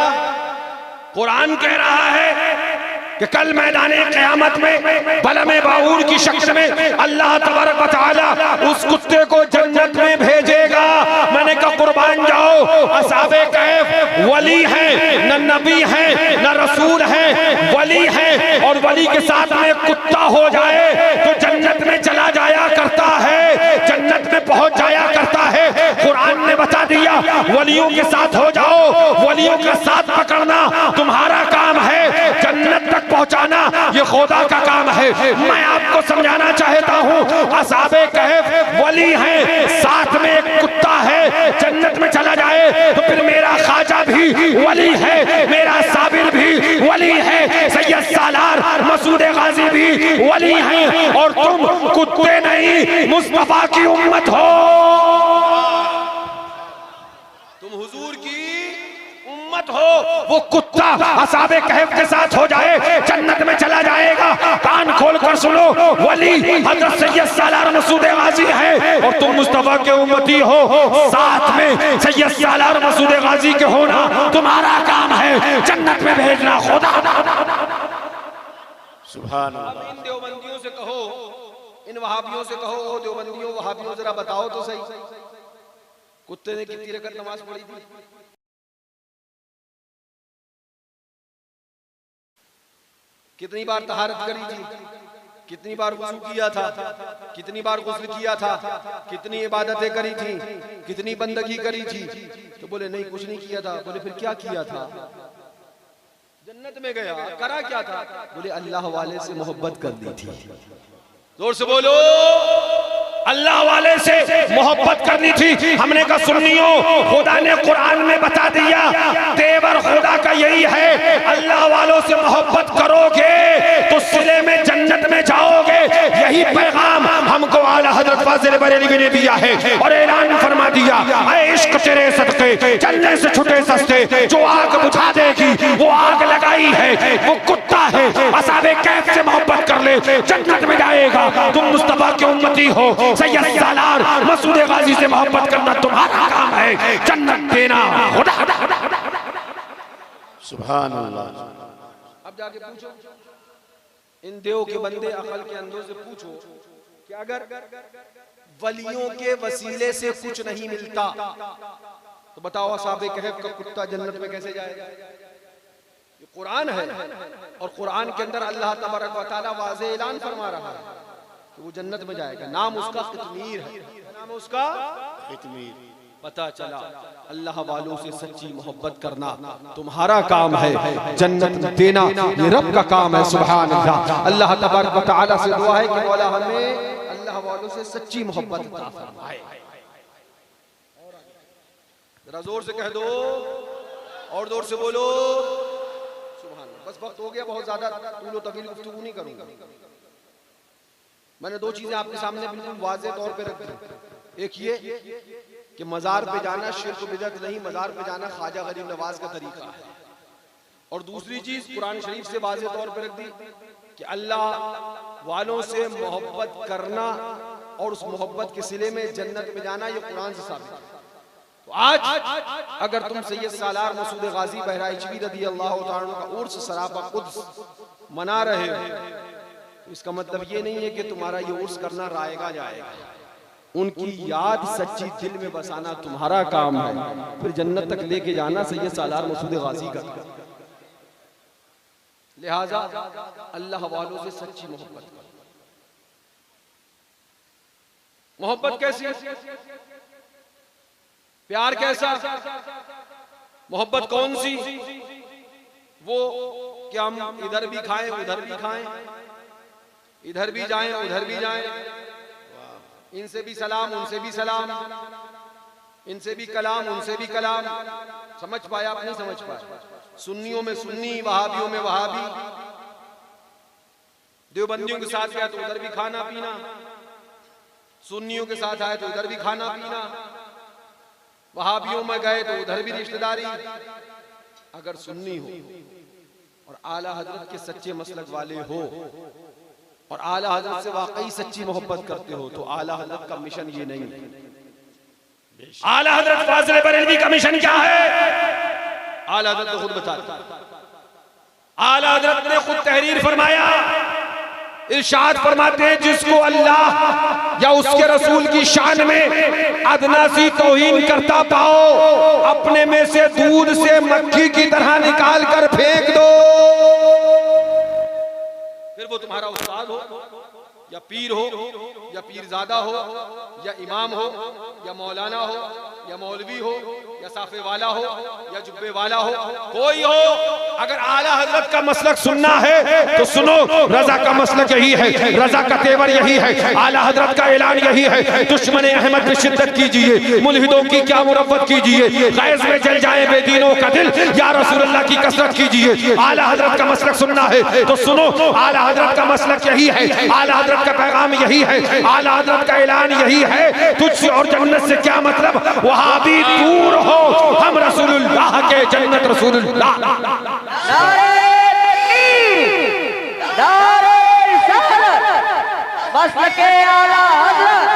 कुरान कह रहा है कि कल मैदाने क़यामत में बलमे बाऊर की शक्ल में अल्लाह तबारक व तआला उस कुत्ते को जन्नत में भेजेगा। मैंने कहा कुर्बान जाओ, असहाबे कहफ वली हैं, न नबी हैं न रसूल हैं, वली हैं। और वली के साथ में कुत्ता हो जाए तो जन्नत में चला जाया करता है, जन्नत में पहुंच जाया करता है। कुरान ने बता दिया, वलियों के साथ हो जाओ, वलियों का साथ पकड़ना तुम्हारा काम है, जन्नत तक पहुंचाना ये खुदा का काम है। मैं आपको समझाना चाहता हूँ, असहाबे कहफ वली हैं, साथ में एक कुत्ता है, जन्नत में चला जाए तो फिर मेरा ख्वाजा भी वली है, मेरा साबिर भी वली है, सैयद सालार मसूद गाजी भी वली हैं। और तुम कुत्ते नहीं, मुस्तफा की उम्मत हो, तुम हुजूर की उम्मत हो। वो कुत्ता असहाबे कहफ के साथ हो जाए, जन्नत में चला जाएगा। कान खोल कर सुनो, वली हजरत सैयद सालार मसूद गाजी है और तुम मुस्तफा के उम्मती हो। साथ में सैयद सालार मसूद गाजी के होना तुम्हारा काम है, जन्नत में भेजना खुदा। सुभान अब अल्लाह। इन देवबंदियों से कहो, इन वहाबियों से कहो, ओ देवबंदियों वहाबियों जरा बताओ तो सही, कुत्ते ने कितनी रकत नमाज पढ़ी थी? कितनी बार तहारत करी थी? कितनी बार वुज़ू किया था? कितनी बार गुस्ल किया था? कितनी इबादतें करी थी? कितनी बंदगी करी थी? तो बोले नहीं कुछ नहीं किया था। बोले फिर क्या किया था? जन्नत में गया, करा क्या था? बोले अल्लाह वाले से मोहब्बत कर ली थी। जोर से बोलो, अल्लाह वाले से मोहब्बत करनी थी। हमने कहा सुन्नियों, खुदा ने कुरान में बता दिया, तेवर खुदा का यही है, अल्लाह वालों से मोहब्बत करोगे तो सिले में जन्नत में जाओगे। यही पैगाम हमको आला हजरत फाजिल बरेलवी ने दिया है और ऐलान फरमा दिया, ऐ इश्क तेरे सदके चलने से छुटे सस्ते। जो आग बुझा देगी वो आग लगाई है, वो कुत्ता है। असाबे कैफ से मोहब्बत कर ले, जन्नत में जाएगा। तुम मुस्तफा के उम्मती हो, सैयद सालार मसूद गाजी से मोहब्बत करना तुम्हारा काम है, जन्नत देना खुदा। सुभान अल्लाह। अब जाके पूछो इन देव के बंदे, अकल के अंदर से पूछो कि अगर वलियों के वसीले से कुछ नहीं मिलता तो बताओ असहाबे कहफ का कुत्ता जन्नत में कैसे जाएगा? ये कुरान है और कुरान के अंदर अल्लाह तबारक व तआला वाज़ेह ऐलान फरमा रहा है कि वो जन्नत में जाएगा। नाम उसका क़ितमीर है, नाम उसका क़ितमीर। पता चला अल्लाह वालों से सच्ची मोहब्बत करना तुम्हारा काम है, जन्नत देना ये रब का काम है। सुभान अल्लाह। अल्लाह तबारक व तआला से दुआ है कि मौला हमें अल्लाह वालों से सच्ची मोहब्बत अता फरमाए। जरा जोर से कह दो और जोर से बोलो सुभान अल्लाह। बस वक्त हो गया, बहुत ज्यादा तूलो तवील गुफ्तगू नहीं करूंगा। मैंने दो चीजें आपके सामने बिल्कुल वाज़ेह तौर पे रख दी। एक ये कि मज़ार पे जाना शिर्क बिदअत नहीं, मज़ार पे जाना ख्वाजा गरीब नवाज का तरीका है। और दूसरी चीज कुरान शरीफ से वाज़ेह तौर पे रख दी कि अल्लाह वालों से मोहब्बत करना और उस मोहब्बत के सिले में जन्नत में जाना ये कुरान से साबित है। तो आज अगर तुम सैयद सालार मसूद गाजी बहराइचवी रज़ियल्लाहु ताला का उर्स सरापा कुद्स मना रहे हो तो इसका मतलब ये नहीं है कि तुम्हारा ये उर्स करना रायगा जाएगा। उनकी याद सच्ची दिल में बसाना तुम्हारा काम है, फिर जन्नत तक लेके जाना सैयद सालार मसूद गाजी का। लिहाजा अल्लाह वालों से सच्ची मोहब्बत करो। मोहब्बत कैसी? प्यार कैसा? मोहब्बत कौन सी? वो कि हम इधर भी खाएं उधर भी खाएं, इधर भी जाएं उधर भी जाएं, इनसे भी सलाम उनसे भी सलाम, इनसे भी कलाम उनसे भी कलाम। समझ पाया आप? नहीं समझ पाया? सुन्नियों में सुन्नी, वहाबियों में वहाबी, देवबंदियों के साथ गया तो उधर भी खाना पीना, सुन्नियों के साथ आए तो उधर भी खाना पीना, वहाबियों में गए तो उधर भी रिश्तेदारी। अगर सुन्नी हो और आला हजरत के सच्चे मसलक वाले हो और आला हजरत से वाकई सच्ची मोहब्बत करते हो तो आला हजरत का मिशन ये नहीं है। आला हजरत फाजिल बरेलवी का मिशन क्या है? आला हजरत तो खुद बताते हैं। आला हजरत ने खुद तहरीर फरमाया, इरशाद फरमाते हैं जिसको अल्लाह या उसके रसूल की शान में अदना सी तौहीन करता पाओ, अपने में से दूध से मक्खी की तरह निकाल कर फेंक दो। फिर वो तुम्हारा उस्ताद हो या पीर हो या पीरजादा हो या इमाम हो या मौलाना हो या मौलवी हो या साफे वाला हो या जुब्बे वाला हो, कोई हो, अगर आला हजरत का मसलक सुनना है तो सुनो, रजा का मसलक यही है, रजा का तेवर यही है, आला हजरत का ऐलान यही है। दुश्मन अहमद पे शिद्दत कीजिए, मुल्हिदों की क्या मुरव्वत कीजिए, गैज़ में जल जाए बेदीनों का दिल, या रसूलुल्लाह की कसरत कीजिए। आला हजरत का मसलक सुनना है तो सुनो, आला हजरत का मसलक यही है, आला हजरत का पैगाम यही है, आला हजरत का ऐलान यही है। तुझसे और जन्नत से क्या मतलब? वहाबी दूर हो, हम रसूलुल्लाह के, जन्नत रसूलुल्लाह। नारे तकबीर, नारे रिसालत, मसलके आला हजरत।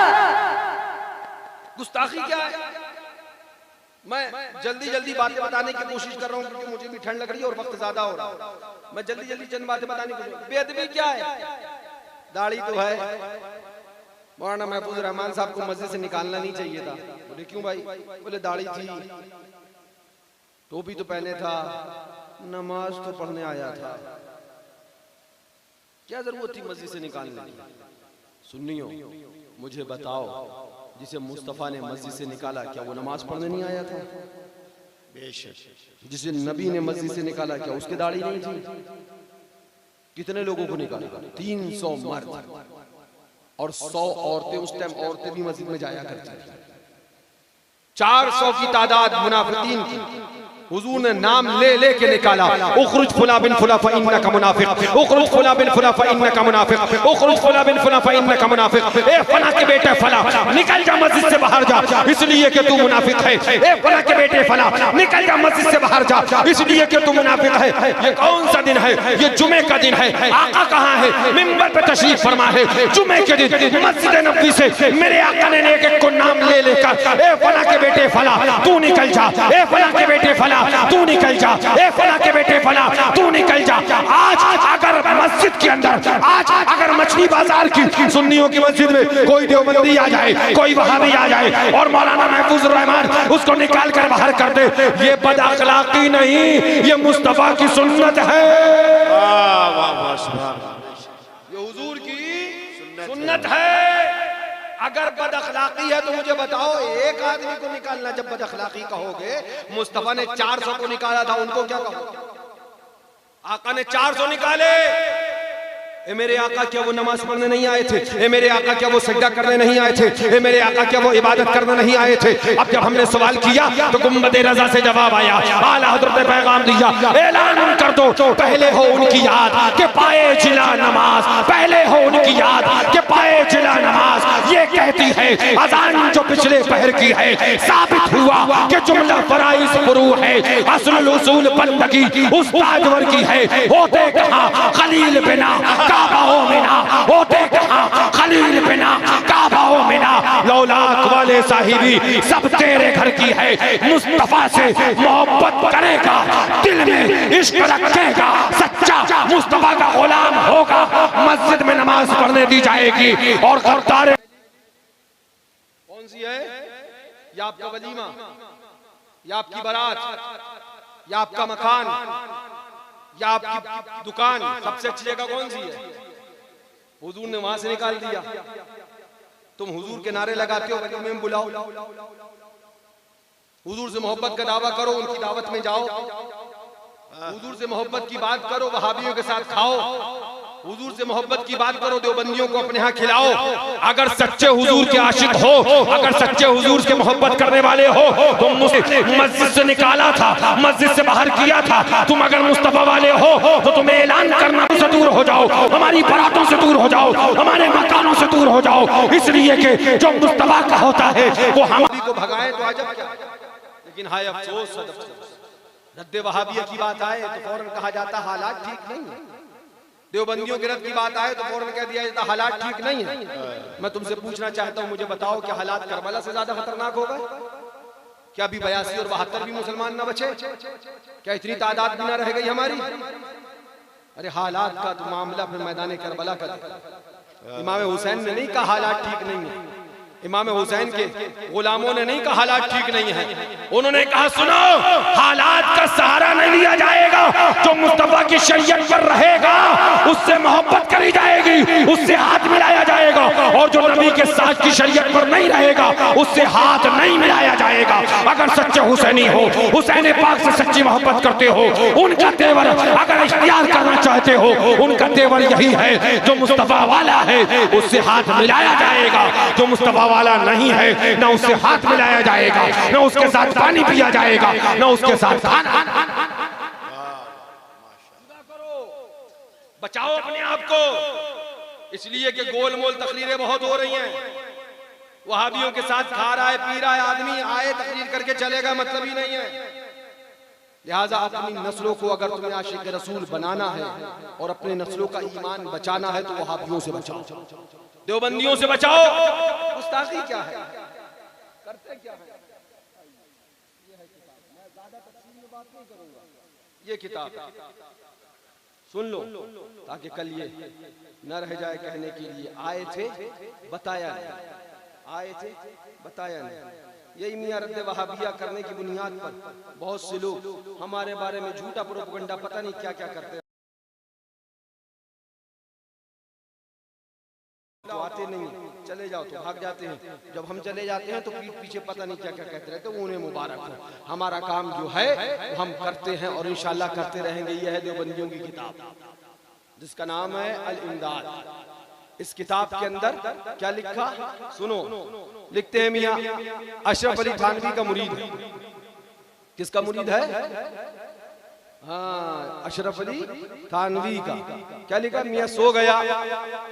गुस्ताखी क्या है? मैं जल्दी जल्दी बातें बताने की कोशिश कर रहा हूँ क्योंकि मुझे भी ठंड लग रही है और वक्त ज्यादा हो रहा है। मैं जल्दी जल्दी चंद बातें बताने की कोशिश। बेअदबी क्या है? दाढ़ी तो है। मौलाना महफूज रहमान साहब को मस्जिद से निकालना नहीं चाहिए था। बोले क्यों भाई? बोले दाढ़ी थी, टोपी तो पहने था, नमाज तो पढ़ने आया था, क्या जरूरत थी मस्जिद से निकालने की? सुन्नियों, मुझे बताओ, जिसे मुस्तफा ने मस्जिद से निकाला क्या वो नमाज पढ़ने नहीं आया था? बेशक। जिसे नबी ने मस्जिद से निकाला क्या उसकी दाढ़ी नहीं थी? कितने लोगों को निकाला? 300 मर्द और 100 औरतें। उस टाइम औरतें भी मस्जिद में जाया करती थी। 400 की तादाद मुनाफिकीन की। हुजूर ने नाम ले ले के निकाला, उखरुज फुला बिन फुला फइन्नका मुनाफिक, उखरुज फुला बिन फुला फइन्नका मुनाफिक, उखरुज फुला बिन फुला फइन्नका मुनाफिक। ए फला के बेटे फला, निकल जा मस्जिद से बाहर जा, इसलिए कि तू मुनाफिक है। ए फला के बेटे फला, निकल जा मस्जिद से बाहर जा, इसलिए कि तू मुनाफिक है। ये कौन सा दिन है? ये जुमे का दिन है। आका कहाँ है? मिंबर पे तशरीफ फरमा है। जुमे के दिन मस्जिद नबवी से मेरे आका ने एक को नाम ले लेकर, ए फला के बेटे फला तू निकल जा, ए फला के बेटे फला तू निकल जा, ए फला के बेटे फला तू निकल जा। आज अगर मस्जिद के अंदर, आज अगर मछली बाजार की सुन्नियों की मस्जिद में कोई देवबंदी आ जाए, कोई वहाबी आ जाए और मौलाना महफूज रहमान उसको निकाल कर बाहर कर दे, ये बद अखलाकी नहीं, ये मुस्तफा की सुन्नत है। ये हुजूर की सुन्नत है। अगर बद अखलाकी है तो मुझे बताओ, एक आदमी को निकालना जब बद अखलाकी कहोगे, मुस्तफा ने 400 को निकाला था, उनको क्या कहो? आका ने 400 निकाले। ए मेरे आका क्या वो नमाज पढ़ने नहीं आए थे? ए मेरे आका क्या वो सजदा करने नहीं आए थे? ए मेरे आका क्या वो इबादत करने नहीं आए थे? अब जब हमने सवाल किया तो गुंबद रजा से जवाब आया, आला हज़रत ने पैगाम दिया, ऐलान कर दो पहले हो उनकी याद के पाए जिला नमाज, पहले हो उनकी याद के पाए जिला नमाज। ये कहती है अजान जो पिछले पहर की है, साबित हुआ कि जुमला फराइज फुरू है, असलुल उसूल बंदगी उस ताजवर की है। होते कहाँ खलील बिना काबाओ मिना, होते कहाँ खलील बिना काबाओ मिना। लौलाक वाले साहिबी सब तेरे घर की है, मुस्तफा से मोहब्बत करेगा, दिल में इश्क रखेगा, सच्चा मुस्तफा का गुलाम होगा, मस्जिद में नमाज पढ़ने दी जाएगी। और गद्दार कौन सी है? या आपका वलीमा, या आपकी बारात, या आपका मकान, या आपकी दुकान, सबसे अच्छी जगह कौन सी है? हुजूर ने वहां से निकाल दिया। तुम हुजूर के नारे लगाते हो, वलीमे में बुलाओ, हुजूर से मोहब्बत का दावा करो, उनकी दावत में जाओ, हुजूर से मोहब्बत की बात करो, वहाबियों के साथ खाओ, हुजूर से मोहब्बत की बात करो, देवबंदियों को अपने यहाँ खिलाओ। अगर सच्चे हुजूर के आशिक हो, अगर सच्चे हुजूर से मोहब्बत करने वाले हो, तुम मस्जिद से निकाला था, मस्जिद से बाहर किया था। तुम अगर मुस्तफा वाले हो तो तुम्हें ऐलान करना से दूर हो जाओ, हमारी बारातों से दूर हो जाओ, हमारे मकानों से दूर हो जाओ, इसलिए कि जो मुस्तफा का होता है वो हमारी को भगाए तो अजब क्या। लेकिन हाय अफसोस, रद्द वहाबिया की बात आए तो फौरन कहा जाता हालात ठीक नहीं है। देवबंदियों के रद्द की बात आए तो फौरन कह दिया जाता हालात ठीक नहीं है। मैं तुमसे पूछना चाहता हूं, मुझे बताओ क्या हालात करबला से ज्यादा खतरनाक होगा? क्या अभी 82 और 72 भी मुसलमान ना बचे? क्या इतनी तादाद भी ना रह गई हमारी? अरे हालात का तो मामला फिर मैदान करबला का। इमाम हुसैन ने नहीं कहा हालात ठीक नहीं है, इमाम हुसैन के गुलामों ने नहीं कहा हालात ठीक नहीं है, उन्होंने कहा सुनो, हालात का सहारा नहीं लिया जाएगा, जो मुस्तफा की शरीयत पर रहेगा उससे मोहब्बत करी जाएगी, उससे हाथ मिलाया जाएगा, और जो नबी के साथ की शरीयत पर नहीं रहेगा उससे हाथ नहीं मिलाया जाएगा। अगर सच्चे हुसैनी हो, हुसैन पाक से सच्ची मोहब्बत करते हो, उनका तेवर अगर इख्तियार करना चाहते हो, उनका तेवर यही है, जो मुस्तफा वाला है उससे हाथ मिलाया जाएगा, जो मुस्तफा वाला नहीं है ना उससे हाथ मिलाया जाएगा, ना उसके साथ पानी पिया जाएगा, ना उसके साथ खाना। बचाओ अपने आप को, इसलिए कि गोलमोल तकरीरें बहुत हो रही हैं। वहाबियों के साथ खा रहा है, पी रहा है आदमी, आए तकरीर करके चलेगा, मतलब ही नहीं है। लिहाजा अपनी नस्लों को अगर तुम्हें आशिक रसूल बनाना है और अपने नस्लों का ईमान बचाना है तो वहाबियों से बचाओ, देवबंदियों से बचाओ। गुस्ताखी क्या है, करते क्या है? ये किताब सुन लो ताकि कल ये न रह जाए कहने के लिए आए थे बताया नहीं, आए थे बताया नहीं। यही मियां रद्द वहाबिया करने की बुनियाद पर बहुत से लोग हमारे बारे में झूठा प्रोपगंडा पता नहीं क्या क्या करते हैं। तो आते नहीं, चले जाओ तो भाग जाते हैं, जब हम चले जाते हैं तो पीठ पीछे पता नहीं क्या क्या कहते रहते हैं। उन्हें मुबारक हो, हमारा काम जो है वो हम करते हैं और इंशाल्लाह करते रहेंगे। यह है देवबंदियों की किताब जिसका नाम है अल इमदाद। इस किताब के अंदर क्या लिखा सुनो, लिखते हैं मियां अशरफ अली थानवी का मुरीद है। किसका मुरीद है? हाँ, अशरफ अली थानवी का। क्या लिखा? मियां सो गया,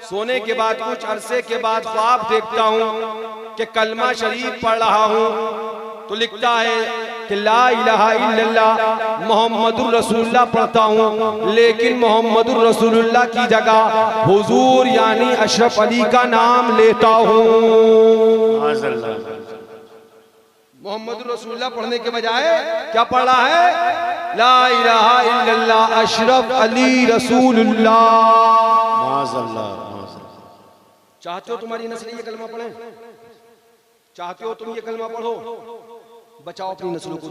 सोने के बाद कुछ अरसे के बाद ख्वाब देखता हूँ कि कलमा शरीफ पढ़ रहा हूँ तो लिखता है कि ला इलाहा इल्लल्लाह मोहम्मदुर रसूलुल्लाह पढ़ता हूँ, लेकिन मोहम्मदुर रसूलुल्लाह की जगह हुजूर यानी अशरफ अली का नाम लेता हूँ। मोहम्मद रसूलुल्लाह पढ़ने के बजाय क्या पढ़ रहा है? ला इलाहा इल्लल्लाह अशरफ अली रसूलुल्लाह। चाहते हो तुम्हारी नस्ल ये कलमा पढ़े? चाहते हो तुम ये कलमा पढ़ो? बचाओ अपनी नस्लों को,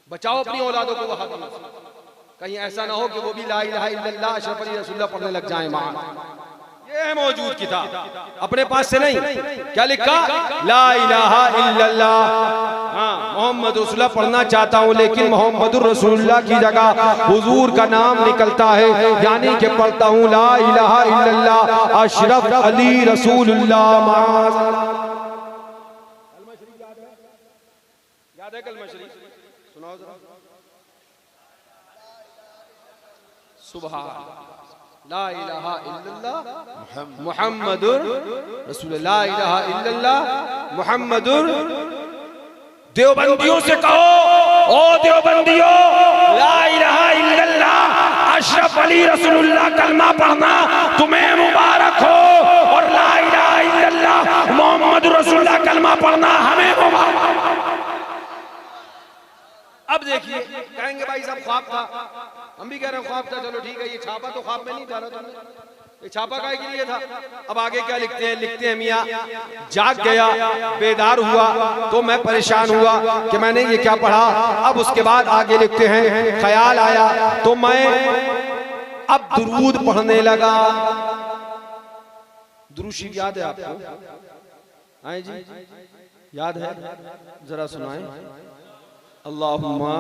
बचाओ अपनी औलादों को वहां। कहीं ऐसा ना हो कि वो भी ला इलाहा इल्लल्लाह अशरफ अली रसूलुल्लाह पढ़ने लग जाए। ये है मौजूद किताब, अपने पास से नहीं। क्या लिखा? ला इलाहा इल्लल्लाह, हाँ मोहम्मद रसूलुल्लाह पढ़ना चाहता हूँ, लेकिन मोहम्मद रसूलुल्लाह की जगह हुजूर का नाम निकलता है, यानी कि पढ़ता हूँ ला इलाहा इल्लल्लाह अशरफ अली रसूलुल्लाह। याद है कलमा शरीफ? सुनाओ जरा। सुभान ला इलाहा इल्लल्लाह मुहम्मदुर रसूलुल्लाह, ला इलाहा इल्लल्लाह मुहम्मदुर। देवबंदियों से कहो, ओ देवबंदियों, ला इलाहा इल्लल्लाह अशरफ अली रसूलुल्लाह कलमा पढ़ना तुम्हें मुबारक हो, और ला इलाहा इल्लल्लाह मोहम्मद रसूलुल्लाह कलमा पढ़ना हमें मुबारक। अब देखिए, कहेंगे भाई साहब ख्वाब था, हम भी कह रहे हैं ख्वाब था, चलो ठीक है, ये छापा तो ख्वाब में नहीं डाला तुमने, ये छापा काहे के लिए था? अब आगे क्या लिखते हैं? लिखते हैं मियां जाग गया, बेदार हुआ तो मैं परेशान हुआ कि मैंने ये क्या पढ़ा। अब उसके बाद आगे लिखते हैं ख्याल आया तो मैं अब दुरूद पढ़ने लगा। दुरूद शरीफ याद है आपको? आए जी, याद है? जरा सुनाएं। अल्लाहुम्मा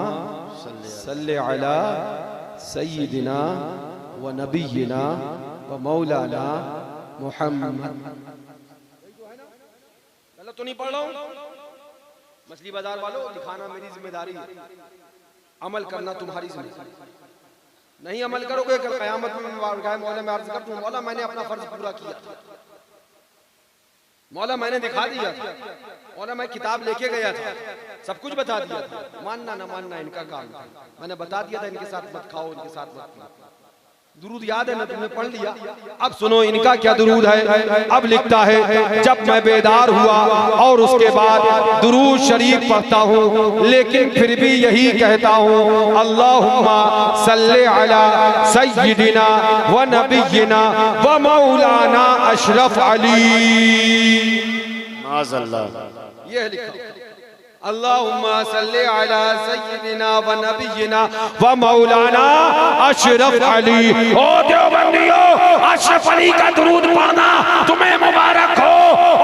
सल्ली अला सय्यिदिना व नबिय्यिना व मौलाना मुहम्मद। गलत तो नहीं पढ़ रहा हूं? मछली बाजार वालों, दिखाना मेरी जिम्मेदारी है, अमल करना तुम्हारी जिम्मेदारी। नहीं अमल करोगे कल क़यामत में मौला मैं अर्ज़ करता हूं, मौला मैंने अपना फर्ज पूरा किया, मौला मैंने दिखा दिया, मौला मैं किताब लेके गया था, सब कुछ बता दिया था, मानना ना मानना इनका काम था, मैंने बता दिया था इनके साथ मत खाओ, इनके साथ मत पीओ। दुरूद याद है ना? तुमने पढ़ लिया। अब सुनो इनका क्या दुरूद है। अब लिखता है जब मैं बेदार हुआ और उसके बाद दुरूद शरीफ पढ़ता हूँ, लेकिन फिर भी यही कहता हूँ अल्लाहुम्मा सल्ली अला सय्यिदिना व नबिय्यिना व मौलाना अशरफ अली। माज़अल्लाह। ये लिखा अल्लाहुम्मा सल्ली अला सय्यिदिना व नबिय्यिना व मौलाना अशरफ अली। ओ देवबंदियों, अशरफ अली का दुरूद पढ़ना तुम्हें मुबारक हो,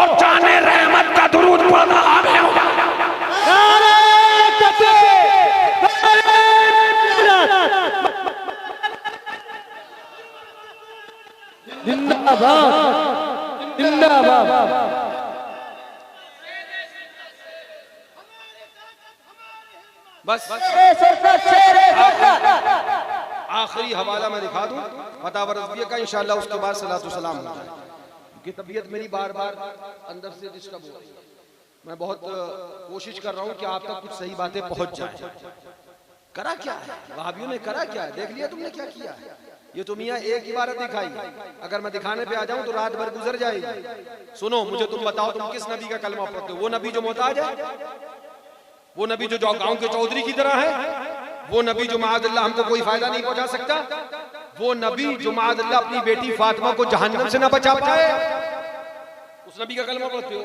और जाने रहमत का दुरूद पढ़ना हमें मुबारक। नारे तकबीर, जिंदाबाद जिंदाबाद। बस आखिरी हवाला मैं दिखा दूं फतावा रज़विया का, इंशाअल्लाह उसके बाद सलातो सलाम हो जाए, क्योंकि तबीयत मेरी बार बार अंदर से डिस्टर्ब हो रही है। मैं बहुत कोशिश कर रहा हूं कि आप तक कुछ सही बातें पहुंच जाए। करा क्या है वहाबियों ने? करा क्या है? देख लिया तुमने क्या किया है? ये तो मियां एक इबारत दिखाई, अगर मैं दिखाने पे आ जाऊं तो रात भर गुजर जाएगी। सुनो, मुझे तुम बताओ तुम किस नबी का कलमा पढ़ते हो? वो नबी जो मोहताज है, वो नबी जो गांव के चौधरी की तरह है, वो नबी जो माअज़ल्लाह हमको कोई फायदा नहीं पहुंचा सकता, वो नबी जो माअज़ल्लाह अपनी बेटी फातिमा को जहन्नम से ना बचा पाए, उस नबी का कलमा पढ़ते हो?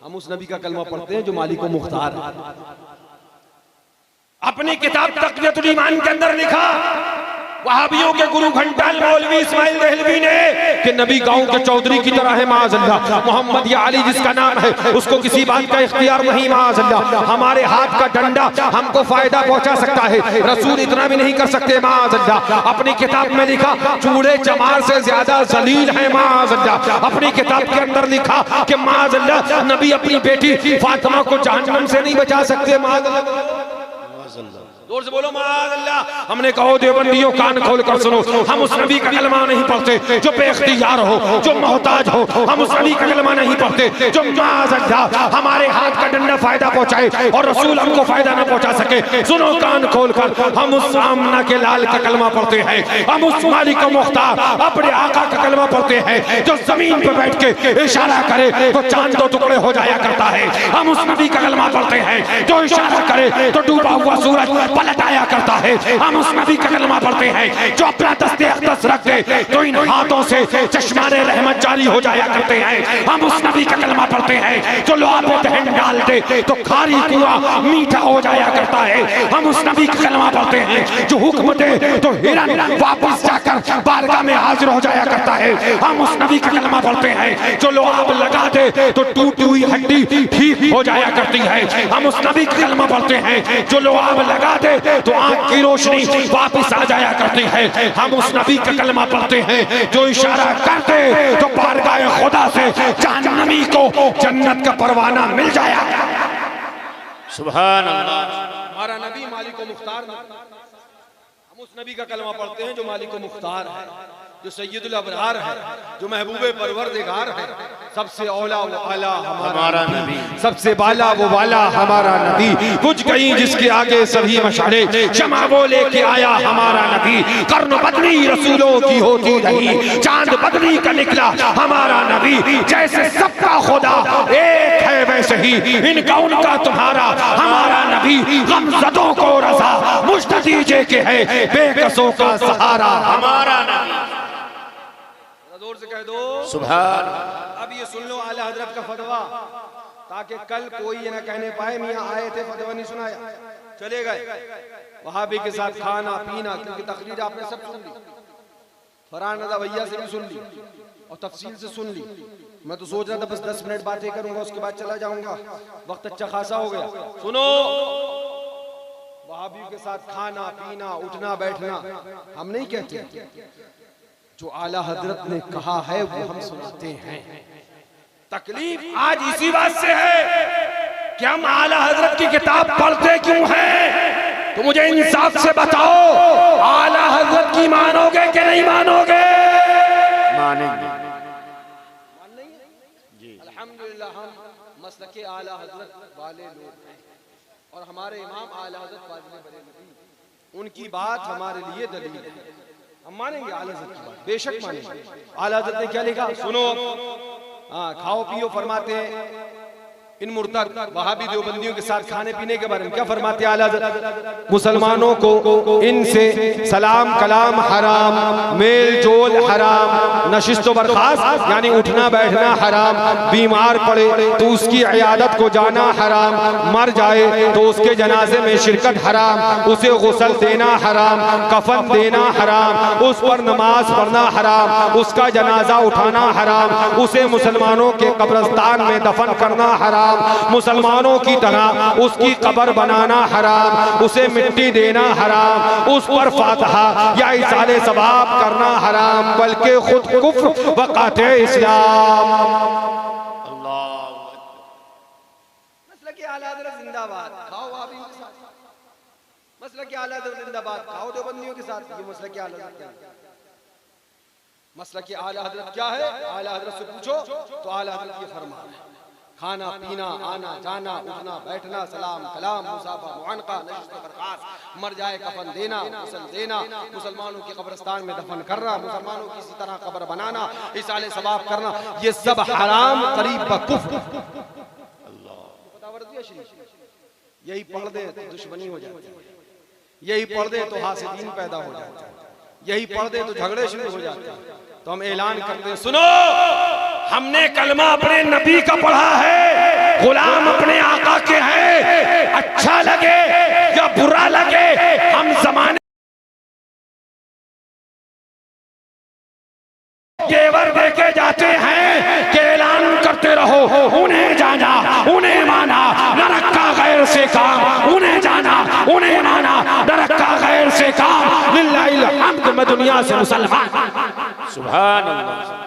हम उस नबी का कलमा पढ़ते हैं जो मालिक व मुख्तार है। अपनी किताब तक़वियतुल ईमान के अंदर लिखा वहाबियों के गुरु घंटाल मौलवी इस्माइल देहलवी ने कि नबी गांव के चौधरी की तरह है माअज़ल्लाह, मोहम्मद या अली जिसका नाम है उसको किसी बात का इख्तियार नहीं माअज़ल्लाह, हमारे हाथ का डंडा हमको फायदा पहुंचा सकता है, रसूल इतना भी नहीं कर सकते माअज़ल्लाह। अपनी किताब में लिखा चूड़े चमार से ज्यादा जलील है माअज़ल्लाह। अपनी किताब के अंदर लिखा कि माअज़ल्लाह नबी अपनी बेटी फातिमा को जहन्नम से नहीं बचा सकते माअज़ल्लाह। जोर से बोलो माअज़ल्लाह। हमने कहो देवबंदियों कान खोल कर सुनो, हम उस नबी का कलमा नहीं पढ़ते जो बेख्तियार हो, जो मोहताज हो, हम उस नबी का कलमा नहीं पढ़ते जो माअज़ल्लाह हमारे हाथ का डंडा फायदा पहुंचाए और रसूल हमको फायदा ना पहुंचा सके। सुनो कान खोल कर, हम उस आमना के लाल का कलमा पढ़ते हैं, हम उस मालिक का मुख्तार अपने आका का कलमा पढ़ते हैं जो जमीन पर बैठ के इशारा करे तो चांद दो टुकड़े हो जाया करता है। हम उस नबी का कलमा पढ़ते हैं जो इशारा करे तो डूबा हुआ सूरज पलटाया करता है। हम उस नबी का कलमा पढ़ते हैं जो अपना दस्ते अक़दस रख दे तो इन हाथों से चश्माने रहमत जारी हो जाया करते हैं। हम उस नबी का कलमा पढ़ते हैं जो लोहा पे दहन डाल दे तो खारी कुआं मीठा हो जाया करता है। हम उस नबी का कलमा पढ़ते हैं जो हुक्म दे तो हिरन वापस जाकर बारगाह में हाजिर हो जाया करता है। हम उस नबी का कलमा पढ़ते हैं जो लोहा लगा दे तो टूटी हुई हड्डी ठीक हो जाया करती है। हम उस नबी का कलमा पढ़ते हैं जो लोहा लगा दे तो आंख की रोशनी वापस आ जाया करती है। हम उस नबी का कलमा पढ़ते हैं जो इशारा करते तो बारगाह खुदा से जहन्नमी को जन्नत का परवाना मिल जाया। सुभान अल्लाह। हमारा नबी मालिक व मुख्तार, हम उस नबी का कलमा पढ़ते हैं जो मालिक व मुख्तार है, जो सैयदुल अबरार है, जो महबूबे परवरदिगार है, सबसे औला वो आला हमारा नबी, सबसे बाला वो वाला हमारा नबी, कुछ कहीं जिसके आगे सभी मशाले शमा वो लेके आया हमारा नबी, कर्न बदनी रसूलों की होती रही, चांद बदनी का निकला हमारा नबी, जैसे सबका खुदा एक है वैसे ही इनका उनका तुम्हारा हमारा नबी, गमज़दों को रज़ा मुश्तदीजे के है बेकसों का सहारा हमारा नबी। जोर से कह दो सुभान। अब ये सुन लो आला हजरत का फतवा, ताकि कल कोई ये ना कहने पाए मियां आए थे फतवा नहीं सुनाया चले गए। वहाबी के साथ खाना पीना, क्योंकि तकरीर आपने सब सुन ली, फरहान रज़ा भैया से भी सुन ली और तफसील से सुन ली। मैं तो सोच रहा था बस 10 मिनट बातें करूंगा उसके बाद चला जाऊंगा, वक्त अच्छा खासा हो गया। सुनो, वहाबियों के साथ खाना पीना उठना बैठना हम नहीं कहते, जो आला हजरत ने कहा है वो हम सुनाते हैं। तकलीफ आज इसी बात से है कि हम आला हजरत की किताब पढ़ते क्यों हैं। तो मुझे इंसाफ से बताओ, आला हजरत की मानोगे कि नहीं मानोगे? मानेंगे जी। अल्हम्दुलिल्लाह हम मसलके आला हजरत वाले लोग हैं और हमारे इमाम आला हजरत फाज़िल बरेलवी, उनकी बात हमारे लिए दलील है। हम मानेंगे आला हज़रत की बात, बेशक मानेंगे। आला हज़रत ने क्या लिखा सुनो, हाँ खाओ पियो फरमाते हैं इन मुर्तद वहाबी देवबंदियों के साथ खाने पीने के बारे में क्या फरमाते हैं आला हज़रत, मुसलमानों को इनसे सलाम कलाम हराम, मेल जोल हराम, नशिस्त बर्खास्त यानी उठना बैठना हराम, बीमार पड़े तो उसकी इयादत को जाना हराम, मर जाए तो उसके जनाजे में शिरकत हराम, उसे गुस्ल देना हराम, कफन देना हराम, उस पर नमाज पढ़ना हराम, उसका जनाजा उठाना हराम, उसे मुसलमानों के कब्रिस्तान में दफन करना हराम, मुसलमानों की तरह उसकी कब्र बनाना हराम, उसे मिट्टी देना हराम, उस पर फातिहा या इसाले सवाब करना हराम, बल्कि खुद कुफ्र व काते इस्लाम। अल्लाह। मसलक आला हज़रत जिंदाबाद, खाओ वहाबी के साथ, मसलक आला हज़रत जिंदाबाद, खाओ देवबंदियों के साथ, ये मसलक आला हज़रत। मसलक आला हज़रत क्या है? आला हज़रत से पूछो तो आला हज़रत ये फरमान है, खाना पीना आना जाना उठना बैठना सलाम कलाम मुसाफा मुआनका नशिस्त बर्खास्त, मर जाए कफन देना गुस्ल देना, मुसलमानों के कब्रिस्तान में दफन करना, मुसलमानों की इसी तरह कब्र बनाना, इसाले सवाब करना, ये सब हराम करीब बकुफ्र। अल्लाह, यही पढ़ दे तो दुश्मनी हो जाती है। यही पढ़ दे तो हासिदीन पैदा हो जाते हैं, यही पढ़ दे तो झगड़े शुरू हो जाते हैं। तो हम ऐलान करते हैं, सुनो, हमने कलमा अपने नबी का पढ़ा है, गुलाम अपने आका के हैं। अच्छा लगे या बुरा लगे, हम जमाने केवर देके जाते हैं कि ऐलान करते रहो, उन्हें जाना उन्हें माना, न रखा गैर से काम, उन्हें जाना उन्हें माना, न रखा गैर से काम। लिल्लाहिल हम्द, मैं दुनिया से मुसलमान। सुभान अल्लाह।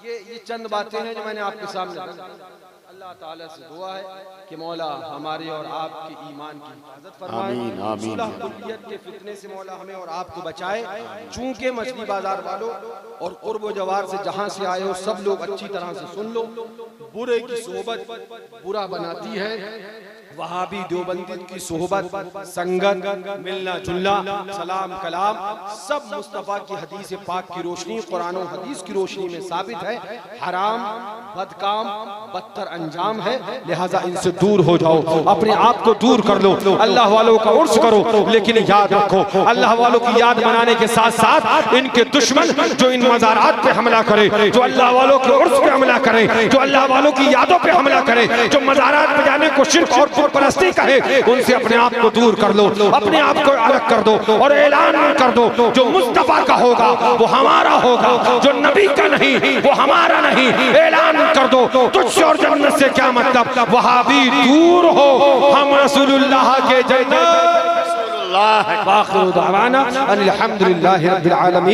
ये चंद बातें हैं जो मैंने आपके सामने रखी। अल्लाह ताला से दुआ है कि मौला हमारे और आपके ईमान की हिफाजत फरमाए, आमीन, आमीन। सुलह कुल्लियत के फितने से मौला हमें और आपको बचाए। चूंकि मछली बाजार वालों और कुर्ब व जवार से जहां से आए हो सब लोग अच्छी तरह से सुन लो, बुरे की सोहबत बुरा बनाती है, वहाबी देवबंदी की सोहबत, संगत, मिलना जुलना, सलाम कलाम सब मुस्तफ़ा की हदीस पाक की रोशनी, कुरान और हदीस की रोशनी में साबित है हराम, बदकाम, बदतर अंजाम है। लिहाजा इनसे दूर हो जाओ, अपने आप को दूर कर लो, अल्लाह वालों का उर्स करो। लेकिन याद रखो, अल्लाह वालों की याद मनाने के साथ साथ इनके दुश्मन जो इन मज़ारात पे हमला करे, जो अल्लाह वालों के उर्स पे हमला करे, जो अल्लाह वालों की यादों पे हमला करे, जो मज़ारात पे जाने को शिर्क और परस्ती कहे, उनसे अपने आप को दूर कर लो, अपने आप को अलग कर दो और ऐलान कर दो, जो मुस्तफा का होगा वो हमारा होगा, जो नबी का नहीं वो हमारा नहीं। ऐलान कर दो, तुझसे और जन्नत से क्या मतलब, वहाबी दूर हो, हम रसूलुल्लाह के जन्नत। वाखिर दावाना अनिल हम्दुलिल्लाहि रब्बिल आलमीन।